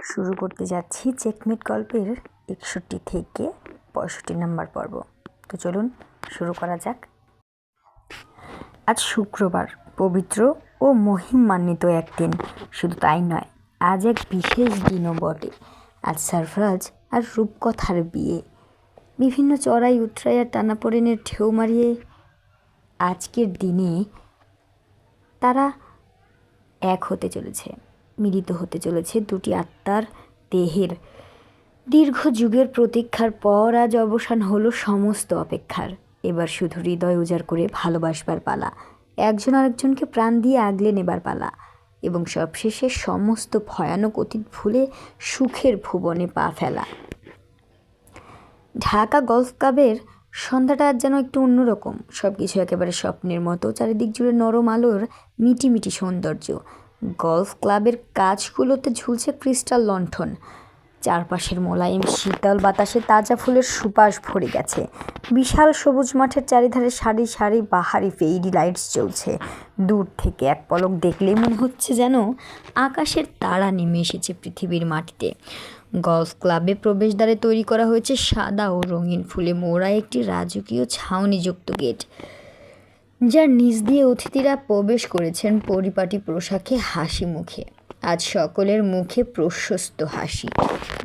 শুরু করতে যাচ্ছি চেকমেট গল্পের 61 থেকে 65 নম্বর পর্ব। তো চলুন শুরু করা যাক। আজ শুক্রবার, পবিত্র ও মহিমান্বিত একদিন। শুধু তাই নয়, আজ এক বিশেষ দিনও বটে। আজ সারফরাজ আর রূপকথার বিয়ে। বিভিন্ন চড়াই উতরাই আর টানাপোড়েনের ঢেউ মারিয়ে আজকের দিনে তারা এক হতে চলেছে, মিলিত হতে চলেছে দুটি আত্মার দেহের। দীর্ঘ যুগের প্রতীক্ষার পর আজ অবসান হলো সমস্ত অপেক্ষার। এবার শুধু হৃদয় উজাড় করে ভালোবাসবার পালা, একজন আরেকজনকে প্রাণ দিয়ে আগলে নেবার পালা, এবং সবশেষে সমস্ত ভয়ানক অতীত ভুলে সুখের ভুবনে পা ফেলা। ঢাকা গলফ ক্লাবের সন্ধ্যাটা আজ যেন একটু অন্যরকম। সব কিছু একেবারে স্বপ্নের মতো। চারিদিক জুড়ে নরম আলোর মিটিমিটি সৌন্দর্য। গলফ ক্লাবের কাজগুলোতে ঝুলছে ক্রিস্টাল লণ্ঠন। চারপাশের মোলায়েম শীতল বাতাসে তাজা ফুলের সুবাস ভরে গেছে। বিশাল সবুজ মাঠের চারিধারে সারি সারি বাহারি ফেইরি লাইটস জ্বলছে। দূর থেকে এক পলক দেখলেই মনে হচ্ছে যেন আকাশের তারা নেমে এসেছে পৃথিবীর মাটিতে। গলফ ক্লাবে প্রবেশদ্বারে তৈরি করা হয়েছে সাদা ও রঙিন ফুলে মোড়া একটি রাজকীয় ছাউনিযুক্ত গেট, যার নিচ দিয়ে অতিথিরা প্রবেশ করেছেন পরিপাটি পোশাকে, হাসি মুখে। আজ সকলের মুখে প্রশস্ত হাসি।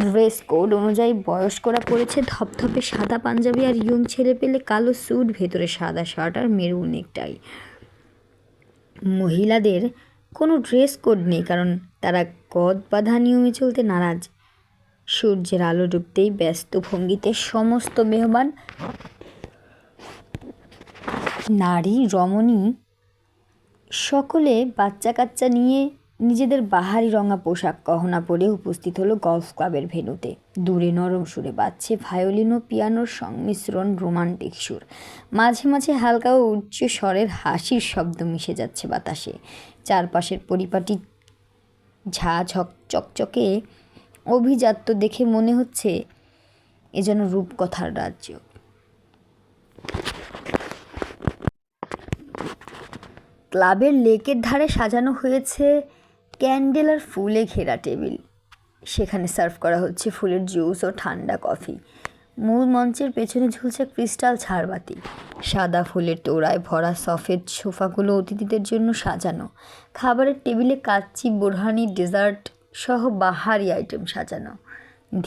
ড্রেস কোড অনুযায়ী বয়স্করা পরেছে ধপধপে সাদা পাঞ্জাবি, আর ইয়ং ছেলে পেলে কালো স্যুট, ভেতরে সাদা শার্ট আর মেরুন নেকটাই। মহিলাদের কোনো ড্রেস কোড নেই, কারণ তারা গদ বাঁধা নিয়মে চলতে নারাজ। সূর্যের আলো ডুবতেই ব্যস্ত ভঙ্গিতে সমস্ত মেহমান, নারী রমণী সকলে বাচ্চা কাচ্চা নিয়ে নিজেদের বাহারি রঙা পোশাক গহনা পরে উপস্থিত হলো গলফ ক্লাবের ভেন্যুতে। দূরে নরম সুরে বাজছে ভায়োলিন ও পিয়ানোর সংমিশ্রণ রোমান্টিক সুর। মাঝে মাঝে হালকা ও উচ্চ স্বরের হাসির শব্দ মিশে যাচ্ছে বাতাসে। চারপাশের পরিপাটি ঝা চকচকে অভিজাত্য দেখে মনে হচ্ছে এ যেন রূপকথার রাজ্য। ক্লাবের লেকের ধারে সাজানো হয়েছে ক্যান্ডেল আর ফুলে ঘেরা টেবিল। সেখানে সার্ভ করা হচ্ছে ফুলের জুস ও ঠান্ডা কফি। মূল মঞ্চের পেছনে ঝুলছে ক্রিস্টাল ঝাড়বাতি। সাদা ফুলের তোড়ায় ভরা সফেদ সোফাগুলো অতিথিদের জন্য সাজানো। খাবারের টেবিলে কাচ্চি, বোরহানি, ডেজার্ট সহ বাহারি আইটেম সাজানো।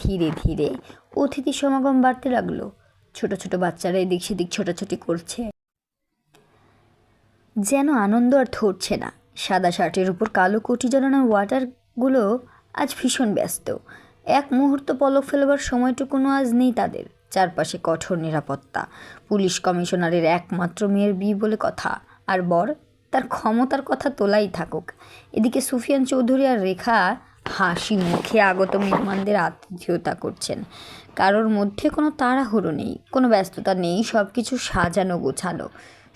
ধীরে ধীরে অতিথি সমাগম বাড়তে লাগলো। ছোট ছোট বাচ্চারা এদিক সেদিক ছোটাছুটি করছে, যেন আনন্দ আর ধরছে না। সাদা শার্টের উপর কালো কোটি জড়ানো ওয়াটারগুলো আজ ভীষণ ব্যস্ত। এক মুহূর্ত পলক ফেলবার সময়টুকুনো আজ নেই তাদের। চারপাশে কঠোর নিরাপত্তা। পুলিশ কমিশনারের একমাত্র মেয়ের বিয়ে বলে কথা, আর বর তার ক্ষমতার কথা তোলাই থাকুক। এদিকে সুফিয়ান চৌধুরী আর রেখা হাসি মুখে আগত মেহমানদের আতিথেয়তা করছেন। কারোর মধ্যে কোনো তাড়াহুড়ো নেই, কোনো ব্যস্ততা নেই, সব কিছু সাজানো গোছালো।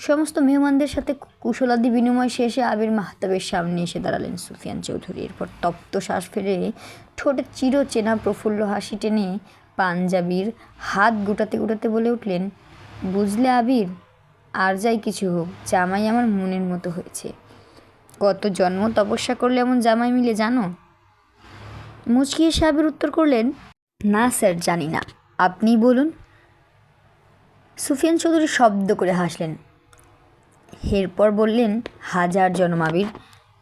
সমস্ত মেহমানদের সাথে কুশলাদি বিনিময় শেষে আবির মাহতাবের সামনে এসে দাঁড়ালেন সুফিয়ান চৌধুরী। এরপর তপ্ত শ্বাস ফেলে ঠোঁটে চিরচেনা প্রফুল্ল হাসি টেনে পাঞ্জাবির হাত গুটাতে গুটাতে বলে উঠলেন, বুঝলে আবির, আর যাই কিছু হোক, জামাই আমার মনের মতো হয়েছে। কত জন্ম তপস্যা করলে এমন জামাই মিলে জানো? মুচকি এসে আবির উত্তর করলেন, না স্যার, জানি না, আপনিই বলুন। সুফিয়ান চৌধুরী শব্দ করে হাসলেন। এরপর বললেন, হাজার জন্ম আবির,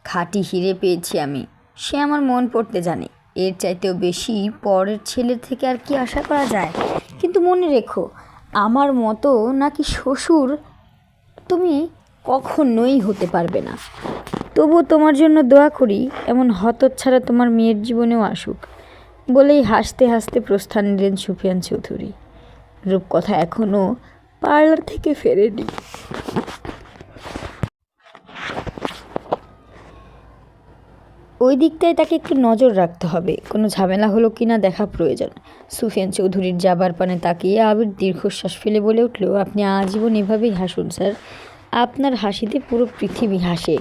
খাঁটি হিরে পেয়েছি আমি। সে আমার মন পড়তে জানে। এর চাইতেও বেশি পরের ছেলের থেকে আর কি আশা করা যায়? কিন্তু মনে রেখো, আমার মতো নাকি শ্বশুর তুমি কখনোই হতে পারবে না। তবুও তোমার জন্য দোয়া করি এমন হতচ্ছাড়া তোমার মেয়ের জীবনেও আসুক, বলেই হাসতে হাসতে প্রস্থান নিলেন সুফিয়ান চৌধুরী। রূপকথা এখনও পার্লার থেকে ফেরেনি। ওই দিকটায় তাকে একটু নজর রাখতে হবে, কোনো ঝামেলা হলো কিনা দেখা প্রয়োজন। সুফিয়ান চৌধুরীর যাবার পানে তাকিয়ে আবির দীর্ঘশ্বাস ফেলে বলে উঠল, আপনি আজীবন এভাবেই হাসুন স্যার, আপনার হাসিতে পুরো পৃথিবী হাসে।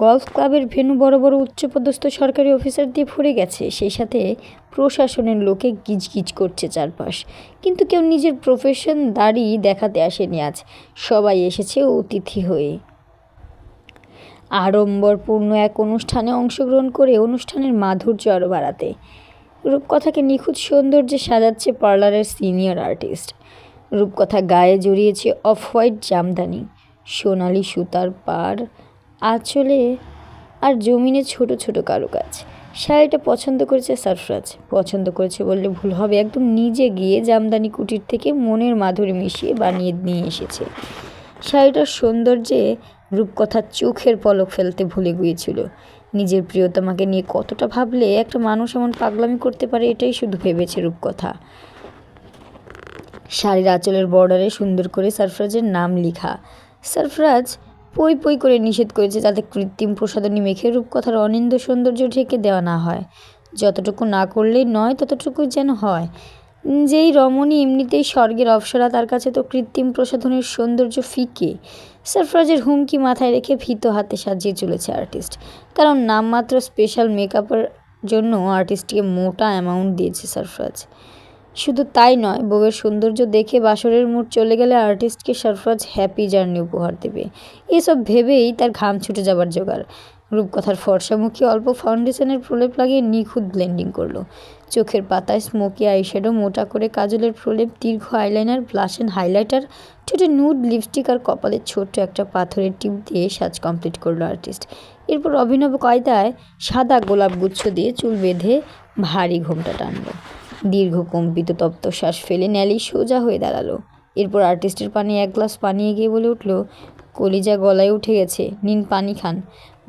গলফ ক্লাবের ভেন্যু বড় বড় উচ্চপদস্থ সরকারি অফিসার দিয়ে ভরে গেছে, সেই সাথে প্রশাসনের লোকে গিজগিজ করছে চারপাশ। কিন্তু কেউ নিজের প্রফেশন দাঁড়ি দেখাতে আসেনি আজ, সবাই এসেছে অতিথি হয়ে। আড়ম্বরপূর্ণ এক অনুষ্ঠানে অংশগ্রহণ করে অনুষ্ঠানের মাধুর্য আরও বাড়াতে রূপকথাকে নিখুঁত সৌন্দর্যে সাজাচ্ছে পার্লারের সিনিয়র আর্টিস্ট। রূপকথা গায়ে জড়িয়েছে অফ হোয়াইট জামদানি, সোনালি সুতার পাড়, আঁচলে আর জমিনে ছোট ছোট কারুকাজ। শাড়িটা পছন্দ করেছে সারফরাজ। পছন্দ করেছে বললে ভুল হবে, একদম নিজে গিয়ে জামদানি কুটির থেকে মনের মাধুরী মিশিয়ে বানিয়ে নিয়ে এসেছে। শাড়িটার সৌন্দর্যে রূপকথার চোখের পলক ফেলতে ভুলে গিয়েছিল। নিজের প্রিয়তমাকে নিয়ে কতটা ভাবলে একটা মানুষ এমন পাগলামি করতে পারে, এটাই শুধু ভেবেছে রূপকথা। শাড়ির আঁচলের বর্ডারে সুন্দর করে সারফরাজের নাম লেখা। সারফরাজ পই পই করে নিষেধ করেছে যাতে কৃত্রিম প্রসাধনী মেখে রূপকথার অনিন্দ সৌন্দর্য ঢেকে দেওয়া না হয়। যতটুকু না করলেই নয় ততটুকুই যেন হয়। যেই রমণী এমনিতেই স্বর্গের অপ্সরা, তার কাছে তো কৃত্রিম প্রসাধনের সৌন্দর্য ফিকে। সারফরাজের হুমকি মাথায় রেখে ভীত হাতে সাজিয়ে চলেছে আর্টিস্ট, কারণ নামমাত্র স্পেশাল মেকআপের জন্য আর্টিস্টকে মোটা অ্যামাউন্ট দিয়েছে সারফরাজ। শুধু তাই নয়, বউয়ের সৌন্দর্য দেখে বাসরের মুড চলে গেলে আর্টিস্টকে সারফরাজ হ্যাপি জার্নি উপহার দেবে। এসব ভেবেই তার ঘাম ছুটে যাবার জোগাড়। রূপকথার ফর্সামুখী অল্প ফাউন্ডেশনের প্রলেপ লাগিয়ে নিখুঁত ব্লেন্ডিং করলো। চোখের পাতায় স্মোকি আইশ্যাডো, মোটা করে কাজলের প্রলেপ, দীর্ঘ আইলাইনার, ব্লাশ অ্যান্ড হাইলাইটার, ঠোঁটে নুড লিপস্টিক আর কপালে ছোট্ট একটা পাথরের টিপ দিয়ে সাজ কমপ্লিট করলো আর্টিস্ট। এরপর অভিনব কায়দায় সাদা গোলাপ গুচ্ছ দিয়ে চুল বেঁধে ভারী ঘোমটা টানলো। দীর্ঘ কম্পিত তপ্ত শ্বাস ফেলে ন্যালি সোজা হয়ে দাঁড়ালো। এরপর আর্টিস্টের পানে এক গ্লাস পানি এগিয়ে বলে উঠল, কলিজা গলায় উঠে গেছে, নিন পানি খান।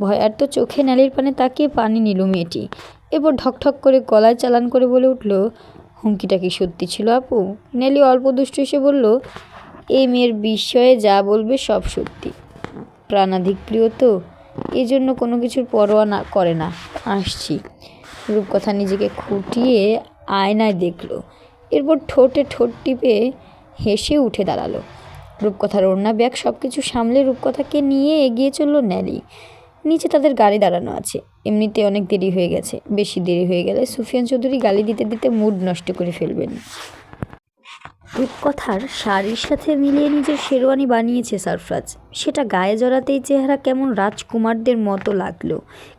ভয়ার তো চোখে ন্যালির পানে তাকিয়ে পানি নিল মেয়েটি। এরপর ঠকঠক করে গলায় চালান করে বলে উঠল, হুমকিটা কি সত্যি ছিল আপু? ন্যালি অল্প দুষ্টু এসে বলল, এই মেয়ের বিষয়ে যা বলবে সব সত্যি। প্রাণাধিক প্রিয় তো, এই জন্য কোনো কিছুর পরোয়া না করে না। আসছি। রূপকথা নিজেকে খুঁটিয়ে আয়নায় দেখল। এরপর ঠোঁটে ঠোঁট টিপে হেসে উঠে দাঁড়ালো। রূপকথার ওড়না, ব্যাগ সব কিছু সামলে রূপকথাকে নিয়ে এগিয়ে চলল ন্যালি। নিচে তাদের গাড়ি দাঁড়ানো আছে। এমনিতে অনেক দেরি হয়ে গেছে, বেশি দেরি হয়ে গেলে সুফিয়ান চৌধুরী গালি দিতে দিতে মুড নষ্ট করে ফেলবেন। রূপকথার শাড়ির সাথে মিলিয়ে নিজের শেরওয়ানি বানিয়েছে সারফরাজ। সেটা গায়ে জড়াতেই চেহারা কেমন রাজকুমারদের মতো লাগলো।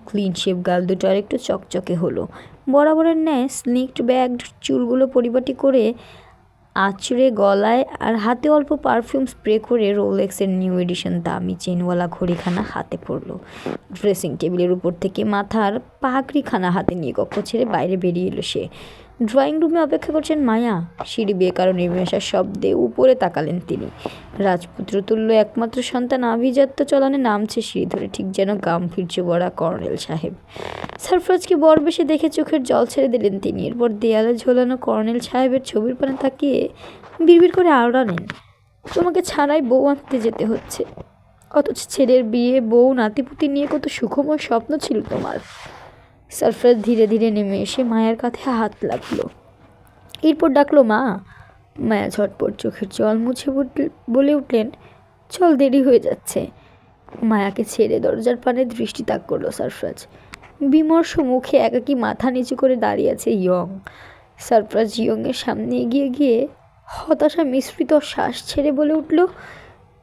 ক্লিন শেপ গাল দুটো আর একটু চকচকে হলো। বরাবরের ন্যায় স্লিকড ব্যাগ, চুলগুলো পরিপাটি করে আঁচড়ে গলায় আর হাতে অল্প পারফিউম স্প্রে করে রোলেক্সের নিউ এডিশন দামি চেনওয়ালা ঘড়িখানা হাতে পড়লো। ড্রেসিং টেবিলের উপর থেকে মাথার পাগড়িখানা হাতে নিয়ে কক্ষ ছেড়ে বাইরে বেরিয়ে এলো সে। ড্রয়িং রুমে অপেক্ষা করছেন মায়া। সিঁড়ি বেয়ে কারো নেমে আসার শব্দে উপরে তাকালেন তিনি। রাজপুত্র তুল্য একমাত্র সন্তান আভিজাত্য চলনে নামছে সিঁড়ি ধরে, ঠিক যেন গাম্ভীর্য বড়া কর্নেল সাহেব। সারফরাজকে বরবেশে দেখে চোখের জল ছেড়ে দিলেন তিনি। এরপর দেয়ালে ঝোলানো কর্নেল সাহেবের ছবির পানে তাকিয়ে বিড়বিড় করে আওড়ালেন, তোমাকে ছাড়াই বউ আনতে যেতে হচ্ছে, অথচ ছেলের বিয়ে, বউ, নাতিপুতি নিয়ে কত সুখময় স্বপ্ন ছিল তোমার। সারফরাজ ধীরে ধীরে নেমে এসে মায়ের কাঁধে হাত লাগলো। এরপর ডাকলো, মা। মায়া ঝটপট চোখের জল মুছে বলে উঠলেন, চল, দেরি হয়ে যাচ্ছে। মায়াকে ছেড়ে দরজার পানে দৃষ্টি তাক করলো সারফরাজ। বিমর্ষ মুখে একাকী মাথা নিচু করে দাঁড়িয়ে আছে ইয়ং। সারফরাজ ইয়ংয়ের সামনে এগিয়ে গিয়ে হতাশা মিশ্রিত শ্বাস ছেড়ে বলে উঠল,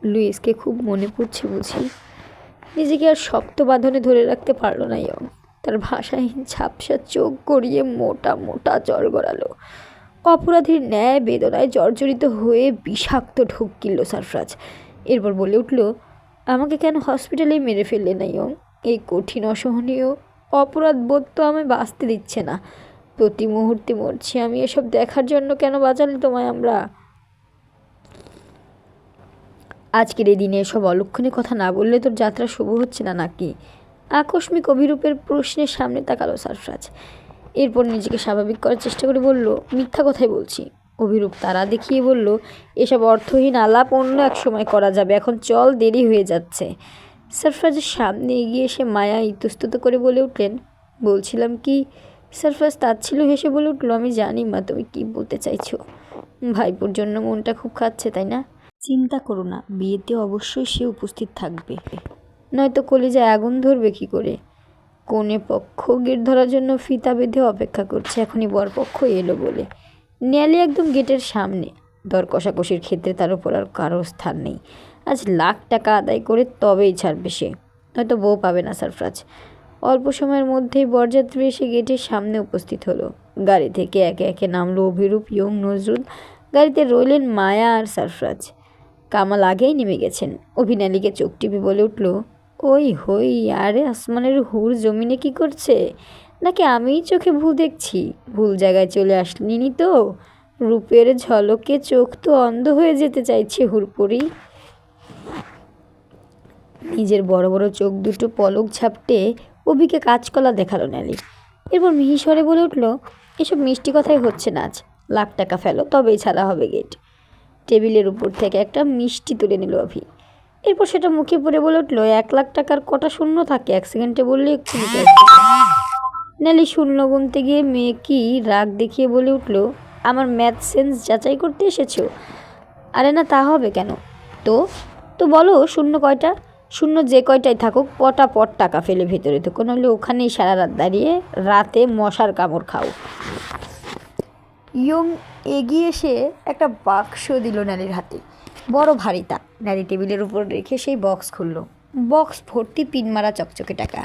লুইসকে খুব মনে পড়ছে বুঝি। নিজেকে আর শক্ত বাঁধনে ধরে রাখতে পারল না ইয়ং। তার ভাষাহীন ঝাপসা চোখ গড়িয়ে মোটা মোটা জ্বর গড়ালো। অপরাধীর ন্যায় বেদনায় জর্জরিত হয়ে বিষাক্ত ঢোক গিলল সারফরাজ। এরপর বলে উঠল, আমাকে কেন হসপিটালেই মেরে ফেললে না ইয়ং? এই কঠিন অসহনীয় অপরাধ বোধ তো আমায় বাঁচতে দিচ্ছে না। প্রতি মুহূর্তে মরছি আমি। এসব দেখার জন্য কেন বাঁচালে তোমায় আমরা? আজকের এই দিনে এসব অলক্ষণে কথা না বললে তোর যাত্রা শুভ হচ্ছে না নাকি? আকস্মিক অভিরূপের প্রশ্নের সামনে তাকালো সারফরাজ। এরপর নিজেকে স্বাভাবিক করার চেষ্টা করে বলল, মিথ্যা কথাই বলছি। অভিরূপ তারা দেখিয়ে বলল, এসব অর্থহীন আলাপ অন্য এক সময় করা যাবে, এখন চল, দেরি হয়ে যাচ্ছে। সারফরাজের সামনে এগিয়ে এসে মায়া ইতস্তত করে বলে উঠলেন, বলছিলাম কি? সারফরাজ তাচ্ছিল হেসে বলে উঠল, আমি জানি মা তুমি কি বলতে চাইছো। ভাইপোর জন্য মনটা খুব খাচ্ছে তাই না? চিন্তা করো না, বিয়েতে অবশ্যই সে উপস্থিত থাকবে, নয়তো কলিজায় আগুন ধরবে কি করে। কনে পক্ষ গেট ধরার জন্য ফিতা বেঁধে অপেক্ষা করছে, এখনই বরপক্ষ এলো বলে। ন্যালি একদম গেটের সামনে। দর কষাকষির ক্ষেত্রে তার উপর আর কারো স্থান নেই। আজ লাখ টাকা আদায় করে তবেই ছাড়বে সে। নয়তো বউ পাবে না সারফরাজ। অল্প সময়ের মধ্যেই বরযাত্রী এসে গেটের সামনে উপস্থিত হলো। গাড়ি থেকে একে একে নামলো অভিরূপ, ইয়ং, নজরুল। গাড়িতে রইলেন মায়া আর সারফরাজ। কামাল আগেই নেমে গেছেন। অভিনালীকে চোখ টিপে বলে উঠল, ওই হই, আরে আসমানের হুর জমিনে কি করছে? নাকি আমিই চোখে ভুল দেখছি? ভুল জায়গায় চলে আসলিনি তো? রূপের ঝলকে চোখ তো অন্ধ হয়ে যেতে চাইছে হুরপরি। নিজের বড় বড় চোখ দুটো পলক ঝাপটে অভিকে কাঁচকলা দেখালো ন্যালি। এরপর মিহিস্বরে বলে উঠল, এসব মিষ্টি কথাই হচ্ছে না আজ। লাখ টাকা ফেলো, তবেই ছাড়া হবে গেট। টেবিলের উপর থেকে একটা মিষ্টি তুলে নিল অভি। এরপর সেটা মুখে পড়ে বলে উঠল, 1,00,000 টাকার কটা শূন্য থাকে? 1 সেকেন্ডে বললে এক্ষুনি ন্যালি শূন্য গুনতে গিয়ে মেয়ে কি রাগ দেখিয়ে বলে উঠল, আমার ম্যাথ সেন্স যাচাই করতে এসেছো? আরে না, তা হবে কেন? তো তো বলো শূন্য কয়টা? শূন্য যে কয়টাই থাকুক, পটাপট টাকা ফেলে ভেতরে ঢুকো, নাহলে ওখানেই সারা রাত দাঁড়িয়ে রাতে মশার কামড় খাও। ইয়ং এগিয়ে এসে একটা বাক্স দিল ন্যালির হাতে। বড় ভারী তা। ন্যালি টেবিলের উপর রেখে সেই বক্স খুলল। বক্স ভর্তি পিন মারা চকচকে টাকা।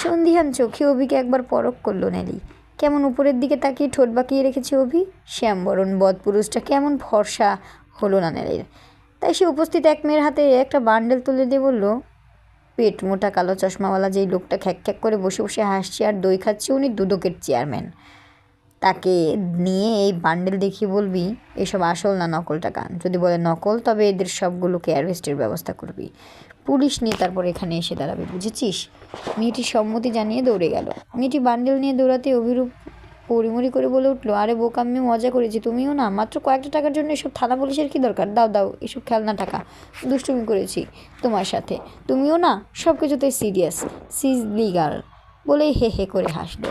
সন্ধিহান চোখে অভিকে একবার পরখ করলো ন্যালি। কেমন উপরের দিকে তাকিয়ে ঠোঁট বাঁকিয়ে রেখেছে অভি। শ্যামবরণ বদপুরুষটা কেমন ফর্সা হলো না ন্যালির। তাই সে উপস্থিত এক মেয়ের হাতে একটা বান্ডেল তুলে দিয়ে বলল, পেট মোটা কালো চশমাওয়ালা যেই লোকটা খ্যাক খ্যাক করে বসে বসে হাসছে আর দই খাচ্ছে, উনি দুদকের চেয়ারম্যান। তাকে নিয়ে এই বান্ডেল দেখিয়ে বলবি এসব আসল না নকল টাকা। যদি বলে নকল, তবে এদের সবগুলোকে অ্যারেস্টের ব্যবস্থা করবি। পুলিশ নিয়ে তারপর এখানে এসে দাঁড়াবে, বুঝেছিস? মেয়েটি সম্মতি জানিয়ে দৌড়ে গেল। মেয়েটি বান্ডেল নিয়ে দৌড়াতে অভিরূপ পরিমরি করে বলে উঠলো, আরে বোকা, আমি মজা করেছি, তুমিও না। মাত্র কয়েকটা টাকার জন্য এসব থানা পুলিশের কী দরকার? দাও দাও, এসব খেলনা টাকা। দুষ্টুমি করেছি তোমার সাথে, তুমিও না সব কিছুতেই সিরিয়াস। সিজলি গার্ল বলেই হে হে করে হাসলো।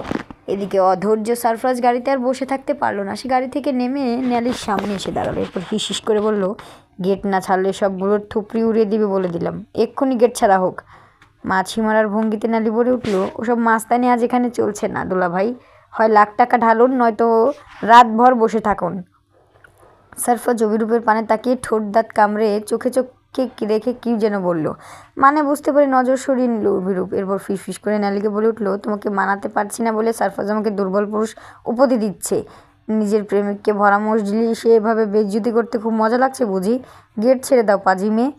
এদিকে অধৈর্য সারফরাজ গাড়িতে আর বসে থাকতে পারলো না। সে গাড়ি থেকে নেমে ন্যালির সামনে এসে দাঁড়ালো। এরপর হিস করে বলল, গেট না ছাড়লে সবগুলোর থুপড়ি উড়িয়ে দিবে বলে দিলাম। এক্ষুনি গেট ছাড়া হোক। মাছি মারার ভঙ্গিতে ন্যালি বলে উঠল, ওসব মাস্তানি আজ এখানে চলছে না দোলা ভাই। হয় লাখ টাকা ঢালুন, নয়তো রাতভর বসে থাকুন। সারফরাজ অভিরূপের পানে তাকিয়ে ঠোঁট দাঁত কামড়ে চোখে চোখে রেখে কি যেন বলল। মানে বুঝতে পারে নজর সরিয়ে নিল অভিরূপ। এরপর ফিস করে ন্যালিকে বলে উঠল, তোমাকে মানাতে পারছি না বলে সারফরাজ আমাকে দুর্বল পুরুষ উপাধি দিচ্ছে। নিজের প্রেমিককে ভরা মসজিদে সে এভাবে বেইজ্জতি করতে খুব মজা লাগছে বুঝি? গেট ছেড়ে দাও পাজি মেয়ে।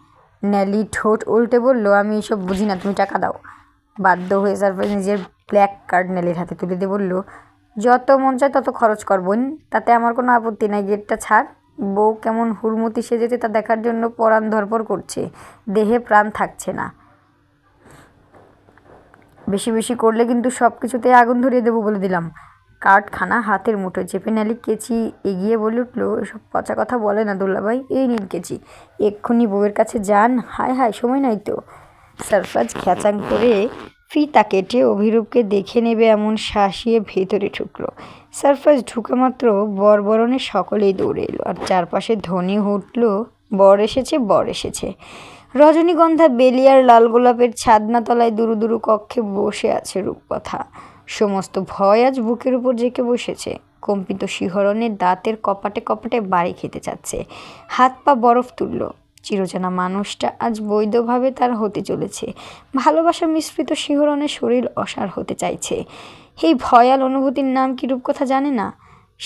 ন্যালি ঠোঁট উল্টে বলল, আমি এসব বুঝি না, তুমি টাকা দাও। বাধ্য হয়ে সারফরাজ নিজের ব্ল্যাক কার্ড ন্যালির হাতে তুলে দিয়ে বলল, যত মন চায় তত খরচ কর বোন, তাতে আমার কোনো আপত্তি নাই। গেটটা ছাড়। বউ কেমন হুড়মুতি সেজেছে তা দেখার জন্য পরাণ ধরপড় করছে, দেহে প্রাণ থাকছে না। বেশি বেশি করলে কিন্তু সব কিছুতে আগুন ধরিয়ে দেবো বলে দিলাম। কার্ডখানা হাতের মুঠোয় চেপে ন্যালি কেচি এগিয়ে বলে উঠল, এসব পচা কথা বলে না দুল্লাভাই, এই নিন কেচি, এক্ষুনি বউয়ের কাছে যান। হায় হায়, সময় নাই তো। সারফরাজ খ্যাচাং করে ফিতা কেটে অভিরূপকে দেখে নেবে এমন শাসিয়ে ভেতরে ঢুকলো। সারফরাজ ঢুকা মাত্র বরবরণে সকলেই দৌড়ে এলো আর চারপাশে ধ্বনি উঠল, বর এসেছে, বর এসেছে। রজনীগন্ধা, বেলি আর লাল গোলাপের ছাদনা তলায় দুরু দুরু কক্ষে বসে আছে রূপকথা। সমস্ত ভয় আজ বুকের উপর জেঁকে বসেছে। কম্পিত শিহরণে দাঁতের কপাটে কপাটে বাড়ি খেতে চাচ্ছে। হাত পা বরফ তুলল। চিরচেনা মানুষটা আজ বৈধভাবে তার হতে চলেছে। ভালোবাসা মিশ্রিত শিহরণে শরীর অসাড় হতে চাইছে। এই ভয়াল অনুভূতির নাম কি রূপকথা জানে না?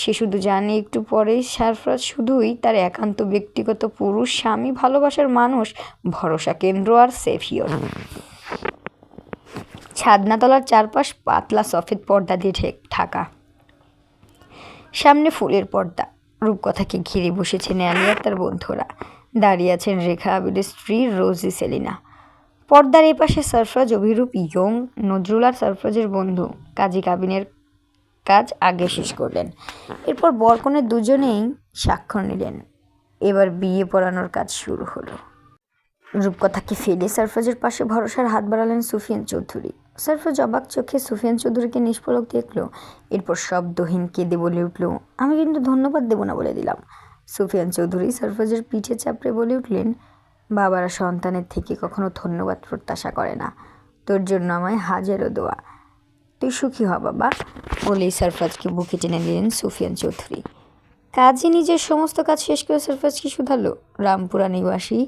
সে শুধু জানে একটু পরেই সারফরাজ শুধুই তার একান্ত ব্যক্তিগত পুরুষ, স্বামী, ভালোবাসার মানুষ, ভরসা কেন্দ্র আর সেভিয়র। ছাদনাতলার চারপাশ পাতলা সফেদ পর্দা দিয়ে ঢাকা। সামনে ফুলের পর্দা। রূপকথাকে ঘিরে বসেছে ন্যালি আর তার বন্ধুরা। দাঁড়িয়ে আছেন রেখা আবিরের স্ত্রী রোজি সেলিনা। পর্দার এই পাশে সারফরাজ, অভিরূপ, ইয়ং, নজরুল আর সারফরাজের বন্ধু কাজী কাবিনের কাজ আগে শেষ করলেন। এরপর বরকনের দুজনেই স্বাক্ষর নিলেন। এবার বিয়ে পড়ানোর কাজ শুরু হলো। রূপকথাকে ফেলে সারফরাজের পাশে ভরসার হাত বাড়ালেন সুফিয়ান চৌধুরী। সারফরাজ অবাক চোখে সুফিয়ান চৌধুরীকে নিষ্পলক দেখল। এরপর শব্দহীন কেঁদে বলে উঠল, আমি কিন্তু ধন্যবাদ দেব না বলে দিলাম। সুফিয়ান চৌধুরী সারফরাজের পিঠে চাপড়ে বলে উঠলেন, বাবারা সন্তানের থেকে কখনো ধন্যবাদ প্রত্যাশা করে না। তোর জন্য আমায় হাজারো দোয়া। তুই সুখী হ বাবা, বলেই সারফরাজকে বুকে টেনে নিলেন সুফিয়ান চৌধুরী। কাজী নিজের সমস্ত কাজ শেষ করে সারফরাজকে শুধালো। রামপুরা নিবাসী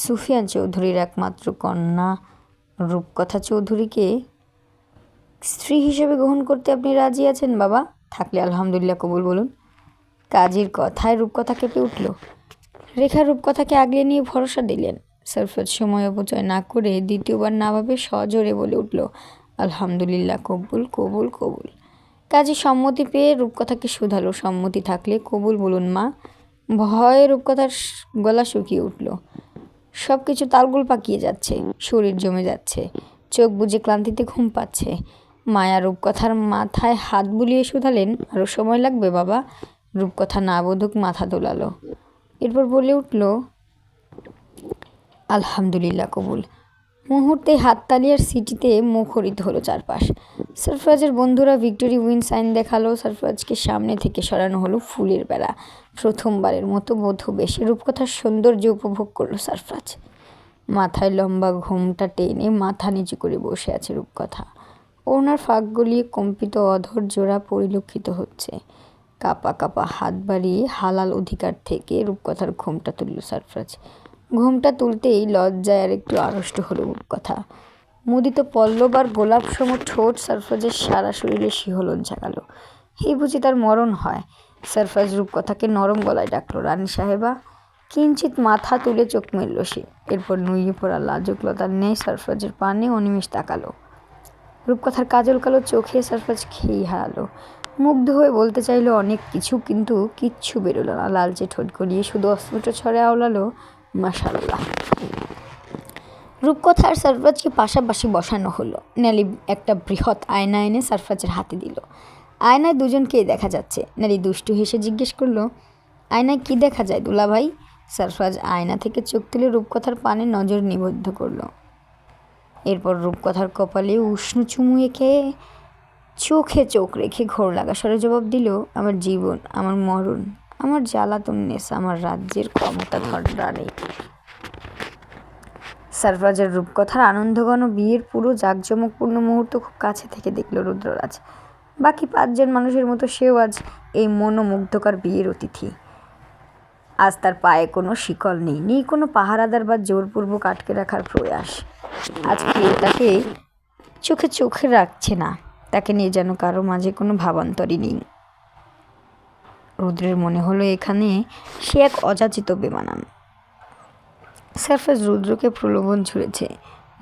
সুফিয়ান চৌধুরীর একমাত্র কন্যা রূপকথা চৌধুরীকে স্ত্রী হিসেবে গ্রহণ করতে আপনি রাজি আছেন বাবা? থাকলে আলহামদুলিল্লাহ কবুল বলুন। কাজীর কথায় রূপকথা কেঁপে উঠল। রেখা রূপকথাকে আগলে নিয়ে ভরসা দিলেন। সরফরাজ সময় অপচয় না করে দ্বিতীয়বার না ভাবে সজোরে বলে উঠল, আলহামদুলিল্লাহ, কবুল কবুল কবুল। কাজী সম্মতি পেয়ে রূপকথাকে শুধালো, সম্মতি থাকলে কবুল বলুন মা। ভয়ে রূপকথার গলা শুকিয়ে উঠল। সব কিছু তালগোল পাকিয়ে যাচ্ছে, শরীর জমে যাচ্ছে, চোখ বুজে ক্লান্তিতে ঘুম পাচ্ছে। মায়া রূপকথার মাথায় হাত বুলিয়ে শুধালেন, আরও সময় লাগবে বাবা? রূপকথা না বোধক মাথা দোলালো। এরপর বলে উঠল, আলহামদুলিল্লাহ কবুল। মুহূর্তে হাততালি আর সিটিতে মুখরিত হলো চারপাশ। সরফরাজের বন্ধুরা ভিক্টোরি উইন সাইন দেখালো। সরফরাজকে সামনে থেকে সরানো হলো ফুলের বেড়া। প্রথমবারের মতো বধূ বেশে রূপকথার সৌন্দর্য উপভোগ করলো সরফরাজ। মাথায় লম্বা ঘোমটা টেনে মাথা নিচু করে বসে আছে রূপকথা। ওনার ফাঁক গলিয়ে কম্পিত অধর জোড়া পরিলক্ষিত হচ্ছে। কাপা কাপা হাত বাড়িয়ে হালাল অধিকার থেকে রূপকথার ঘোমটা তুলল সরফরাজ। ঘোমটা তুলতেই লজ্জায় আর একটু আড়ষ্ট হলো রূপকথা। মুদিত পল্লব আর গোলাপ সম ঠোঁট সরফরাজের সারা শরীরে শিহরণ জাগালো। এই বুঝি তার মরণ হয়। সরফরাজ রূপকথাকে নরম গলায় ডাকলো, রানী সাহেবা। কিঞ্চিত মাথা তুলে চোখ মেলল সে। এরপর নুইয়ে পড়া লাজুকলতার ন্যায় সরফরাজের পানে অনিমেষ তাকালো। রূপকথার কাজল কালো চোখে সরফরাজ খেই হারালো। মুগ্ধ হয়ে বলতে চাইলো অনেক কিছু, কিন্তু কিচ্ছু বেরোলো না। লালচে ঠোঁট গলিয়ে শুধু অস্ফুট ছড়ে আওলালো, মাশাআল্লাহ। রূপকথা আর সরফরাজকে পাশাপাশি বসানো হলো। নেলি একটা বৃহৎ আয়না এনে সরফরাজের হাতে দিল। আয়নায় দুজনকেই দেখা যাচ্ছে। নেলি দুষ্টু হেসে জিজ্ঞেস করলো, আয়নায় কি দেখা যায় দুলাভাই? সরফরাজ আয়না থেকে চোখ তুলে রূপকথার পানে নজর নিবদ্ধ করলো। এরপর রূপকথার কপালে উষ্ণ চুমু এঁকে চোখে চোখ রেখে ঘোর লাগা স্বরে জবাব দিল, আমার জীবন, আমার মরণ, আমার জ্বালাতন নেশা, আমার রাজ্যের ক্ষমতাধর রানী। সরফরাজের রূপকথার আনন্দঘন বিয়ের পুরো জাঁকজমকপূর্ণ মুহূর্ত খুব কাছে থেকে দেখল রুদ্ররাজ। বাকি 5 জন মানুষের মতো সেও আজ এই মনোমুগ্ধকর বিয়ের অতিথি। আজ তার পায়ে কোনো শিকল নেই, নেই কোনো পাহারাদার বা জোরপূর্বক আটকে রাখার প্রয়াস। আজ কেউ তাকে চোখে চোখে রাখছে না, তাকে নিয়ে যেন কারো মাঝে কোনো ভাবান্তরই নেই। রুদ্রের মনে হলো এখানে সে এক অযাচিত বেমানান। সরফরাজ রুদ্রকে প্রলোভন ছুঁড়েছে।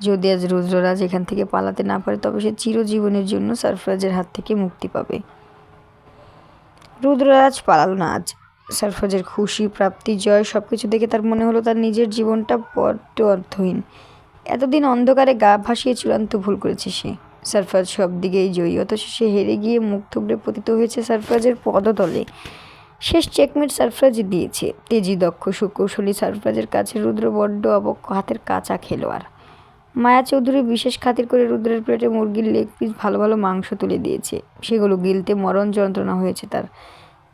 যদি আজ রুদ্ররাজ এখান থেকে পালাতে না পারে, তবে সে চিরজীবনের জন্য সরফরাজের হাত থেকে মুক্তি পাবে। রুদ্ররাজ পালালো না আজ। সরফরাজের খুশি, প্রাপ্তি, জয় সবকিছু দেখে তার মনে হলো তার নিজের জীবনটা বড্ড অর্থহীন। এতদিন অন্ধকারে গা ভাসিয়ে চূড়ান্ত ভুল করেছে সে। সরফরাজ সব দিকেই জয়ী, অথচ সে হেরে গিয়ে মুখ থুবড়ে পতিত হয়েছে সরফরাজের পদতলে। শেষ চেকমেট সরফরাজই দিয়েছে। তেজি, দক্ষ, সুকৌশলী সরফরাজের কাছে রুদ্র বড্ড অবক্ষ হাতের কাঁচা খেলোয়াড়। মায়া চৌধুরী বিশেষ খাতির করে রুদ্রের প্লেটে মুরগির লেগ পিস, ভালো ভালো মাংস তুলে দিয়েছে। সেগুলো গিলতে মরণ যন্ত্রণা হয়েছে তার।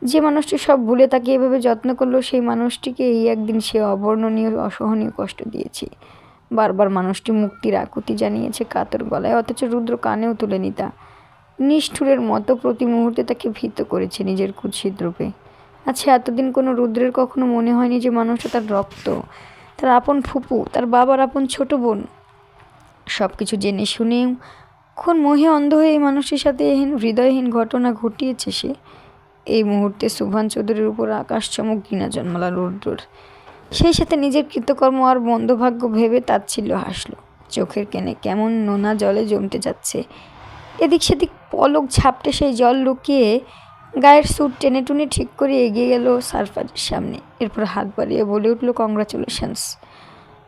যে মানুষটি সব ভুলে তাকে এভাবে যত্ন করলো, সেই মানুষটিকে এই একদিন সে অবর্ণনীয় অসহনীয় কষ্ট দিয়েছে। বারবার মানুষটি মুক্তির আকুতি জানিয়েছে কাতর গলায়, অথচ রুদ্র কানেও তোলেনি তা। নিষ্ঠুরের মতো প্রতি মুহূর্তে তাকে ভীত করেছে নিজের কুৎসিত রূপে। আচ্ছা, এতদিন কোনো রুদ্রের কখনো মনে হয়নি যে মানুষটা তার রক্ত, তার আপন ফুপু, তার বাবার আপন ছোট বোন। সব কিছু জেনে শুনেও কোন মোহে অন্ধ হয়ে এই মানুষটির সাথে হৃদয়হীন ঘটনা ঘটিয়েছে সে। এই মুহূর্তে সুভান চৌধুরীর উপর আকাশ চমক ঘৃণা জন্মালো রুদ্রর। সেই সাথে নিজের কৃতকর্ম আর মন্দভাগ্য ভেবে তাচ্ছিল্য হাসল। চোখের কেনে কেমন নোনা জলে জমতে যাচ্ছে। এদিক সেদিক পলক ঝাপটে সেই জল লুকিয়ে গায়ের স্যুট টেনে টুনে ঠিক করে এগিয়ে গেল সরফরাজের সামনে। এরপর হাত বাড়িয়ে বলে উঠল, কংগ্রাচুলেশনস।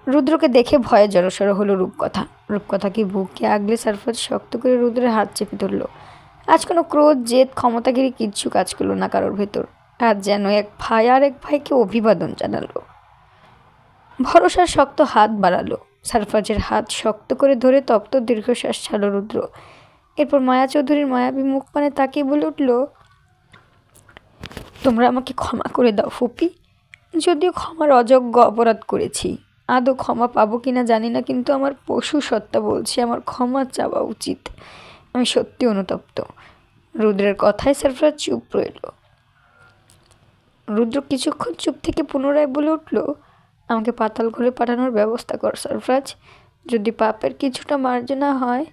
রুদ্রকে দেখে ভয়ে জড়সড় হলো রূপকথা। রূপকথাকে বুকে আগলে সরফরাজ শক্ত করে রুদ্রের হাত চেপে ধরল। আজ কোনো ক্রোধ, জেদ, ক্ষমতাগিরি কিচ্ছু কাজ করলো না কারোর ভেতর। আজ যেন এক ভাই আর এক ভাইকে অভিবাদন জানালো। ভরসার শক্ত হাত বাড়ালো। সরফরাজের হাত শক্ত করে ধরে তপ্ত দীর্ঘশ্বাস ছাড়ল রুদ্র। এরপর মায়া চৌধুরীর মায়াবী মুখ পানে তাকিয়ে বলে উঠল, তোমরা আমাকে ক্ষমা করে দাও ফুপি। যদিও ক্ষমার অযোগ্য অপরাধ করেছি, আদৌ ক্ষমা পাবো কিনা জানি না, কিন্তু আমার পশু সত্তা বলছে আমার ক্ষমা চাওয়া উচিত। আমি সত্যি অনুতপ্ত। রুদ্রের কথায় সরফরাজ চুপ রইল। রুদ্র কিছুক্ষণ চুপ থেকে পুনরায় বলে উঠল, আমাকে পাতাল ঘরে পাঠানোর ব্যবস্থা কর সরফরাজ। যদি পাপের কিছুটা মার্জনা হয়,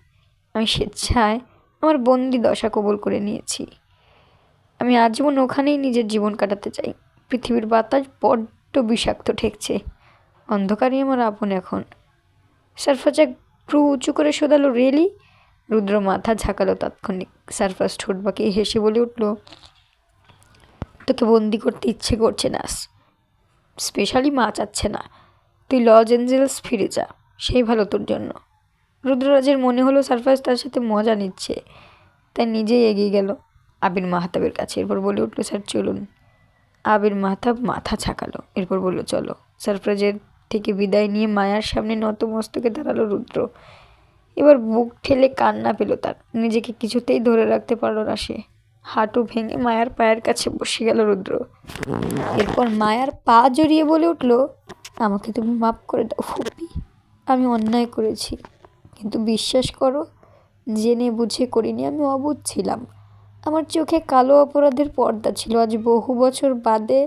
আমি স্বেচ্ছায় আমার বন্দি দশা কবুল করে নিয়েছি। আমি আজীবন ওখানেই নিজের জীবন কাটাতে চাই। পৃথিবীর বাতাস বড্ড বিষাক্ত ঠেকছে। অন্ধকারই আমার আপন এখন। সারফাজ এক ভ্রু উঁচু করে শোধালো, রিয়েলি? রুদ্র মাথা ঝাঁকালো তাৎক্ষণিক। সারফাজ ঠোঁট বাঁকিয়ে হেসে বলে উঠল, তোকে বন্দি করতে ইচ্ছে করছে না, স্পেশালি মা চাচ্ছে না। তুই লস এঞ্জেলস ফিরে যা, সেই ভালো তোর জন্য। রুদ্ররাজের মনে হলো সারফাজ তার সাথে মজা নিচ্ছে, তাই নিজেই এগিয়ে গেল আবির মাহতাবের কাছে। এরপর বলে উঠলো, স্যার চলুন। আবির মাহতাব মাথা ঝাঁকালো, এরপর বলল, চলো। সারফাজের থেকে বিদায় নিয়ে মায়ার সামনে নত মস্তকে দাঁড়ালো রুদ্র। এবার বুক ঠেলে কান্না পেল তার। নিজেকে কিছুতেই ধরে রাখতে পারল না সে। হাঁটু ভেঙে মায়ার পায়ের কাছে বসে গেল রুদ্র। এরপর মায়ার পা জড়িয়ে বলে উঠল, আমাকে তুমি মাফ করে দাও ফুপি, আমি অন্যায় করেছি, কিন্তু বিশ্বাস করো, জেনে বুঝে করিনি, আমি অবুঝ ছিলাম। আমার চোখে কালো অপরাধের পর্দা ছিল। আজ বহু বছর বাদে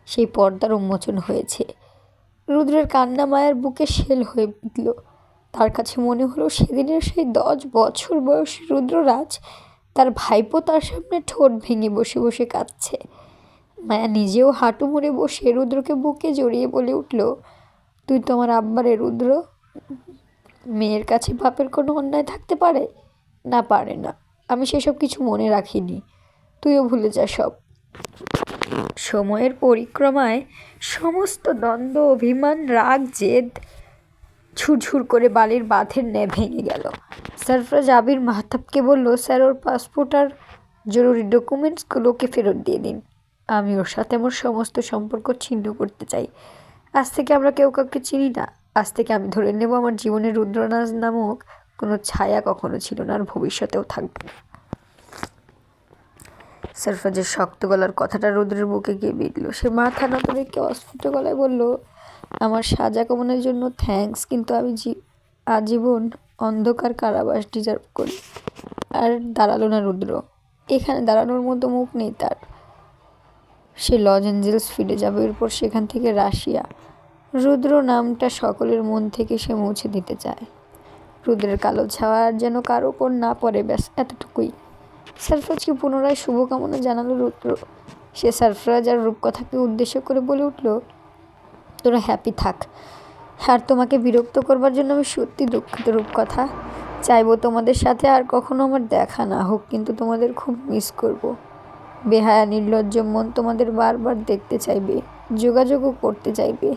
সেই পর্দার উন্মোচন হয়েছে। রুদ্রের কান্না মায়ের বুকে শেল হয়ে বিঁধল। তার কাছে মনে হলো সেদিনের সেই 10 বছর বয়সী রুদ্ররাজ, তার ভাইপো তার সামনে ঠোঁট ভেঙে বসে বসে কাঁদছে। মায়া নিজেও হাঁটু মুড়ে বসে রুদ্রকে বুকে জড়িয়ে বলে উঠল, তুই তো আমার আব্বারে রুদ্র। মেয়ের কাছে বাপের কোনো অন্যায় থাকতে পারে না? পারে না। আমি সেসব কিছু মনে রাখিনি, তুইও ভুলে যা সব। সময়ের পরিক্রমায় সমস্ত দ্বন্দ্ব, অভিমান, রাগ, জেদ ঝুরঝুর করে বালির বাঁধের ন্যায় ভেঙে গেল। সারফরাজ আবির মাহতাবকে বলল, স্যার ওর পাসপোর্ট আর জরুরি ডকুমেন্টসগুলোকে ফেরত দিয়ে দিন। আমি ওর সাথে আমার সমস্ত সম্পর্ক ছিন্ন করতে চাই। আজ থেকে আমরা কেউ কাউকে চিনি না। আজ থেকে আমি ধরে নেব আমার জীবনে রুদ্রনাথ নামক কোনো ছায়া কখনো ছিল না, আর ভবিষ্যতেও থাকবে না। সারফরাজের শক্ত গলার কথাটা রুদ্রের বুকে গিয়ে বিঁধল। সে মাথা নত রেখে অস্ফুট গলায় বলল, আমার সাজা কমানোর জন্য থ্যাঙ্কস, কিন্তু আমি আজীবন অন্ধকার কারাবাস ডিজার্ভ করি। আর দাঁড়ালো না রুদ্র। এখানে দাঁড়ানোর মতো মুখ নেই তার। সে লস এঞ্জেলস ফিরে যাবে, এরপর সেখান থেকে রাশিয়া। রুদ্র নামটা সকলের মন থেকে সে মুছে দিতে চায়। রুদ্রের কালো ছাওয়া আর যেন কারো ওপর না পড়ে, ব্যাস এতটুকুই। সারফরাজকে পুনরায় শুভকামনা জানালো রুদ্র। সে সারফরাজ আর রূপকথাকে উদ্দেশ্য করে বলে উঠল, তোরা হ্যাপি থাক। আর তোমাকে বিরক্ত করবার জন্য আমি সত্যি দুঃখিত রূপকথা। চাইবো তোমাদের সাথে আর কখনো আমার দেখা না হোক, কিন্তু তোমাদের খুব মিস করব। বেহায়া নির্লজ্জ মন তোমাদের বারবার দেখতে চাইবে, যোগাযোগও করতে চাইবে।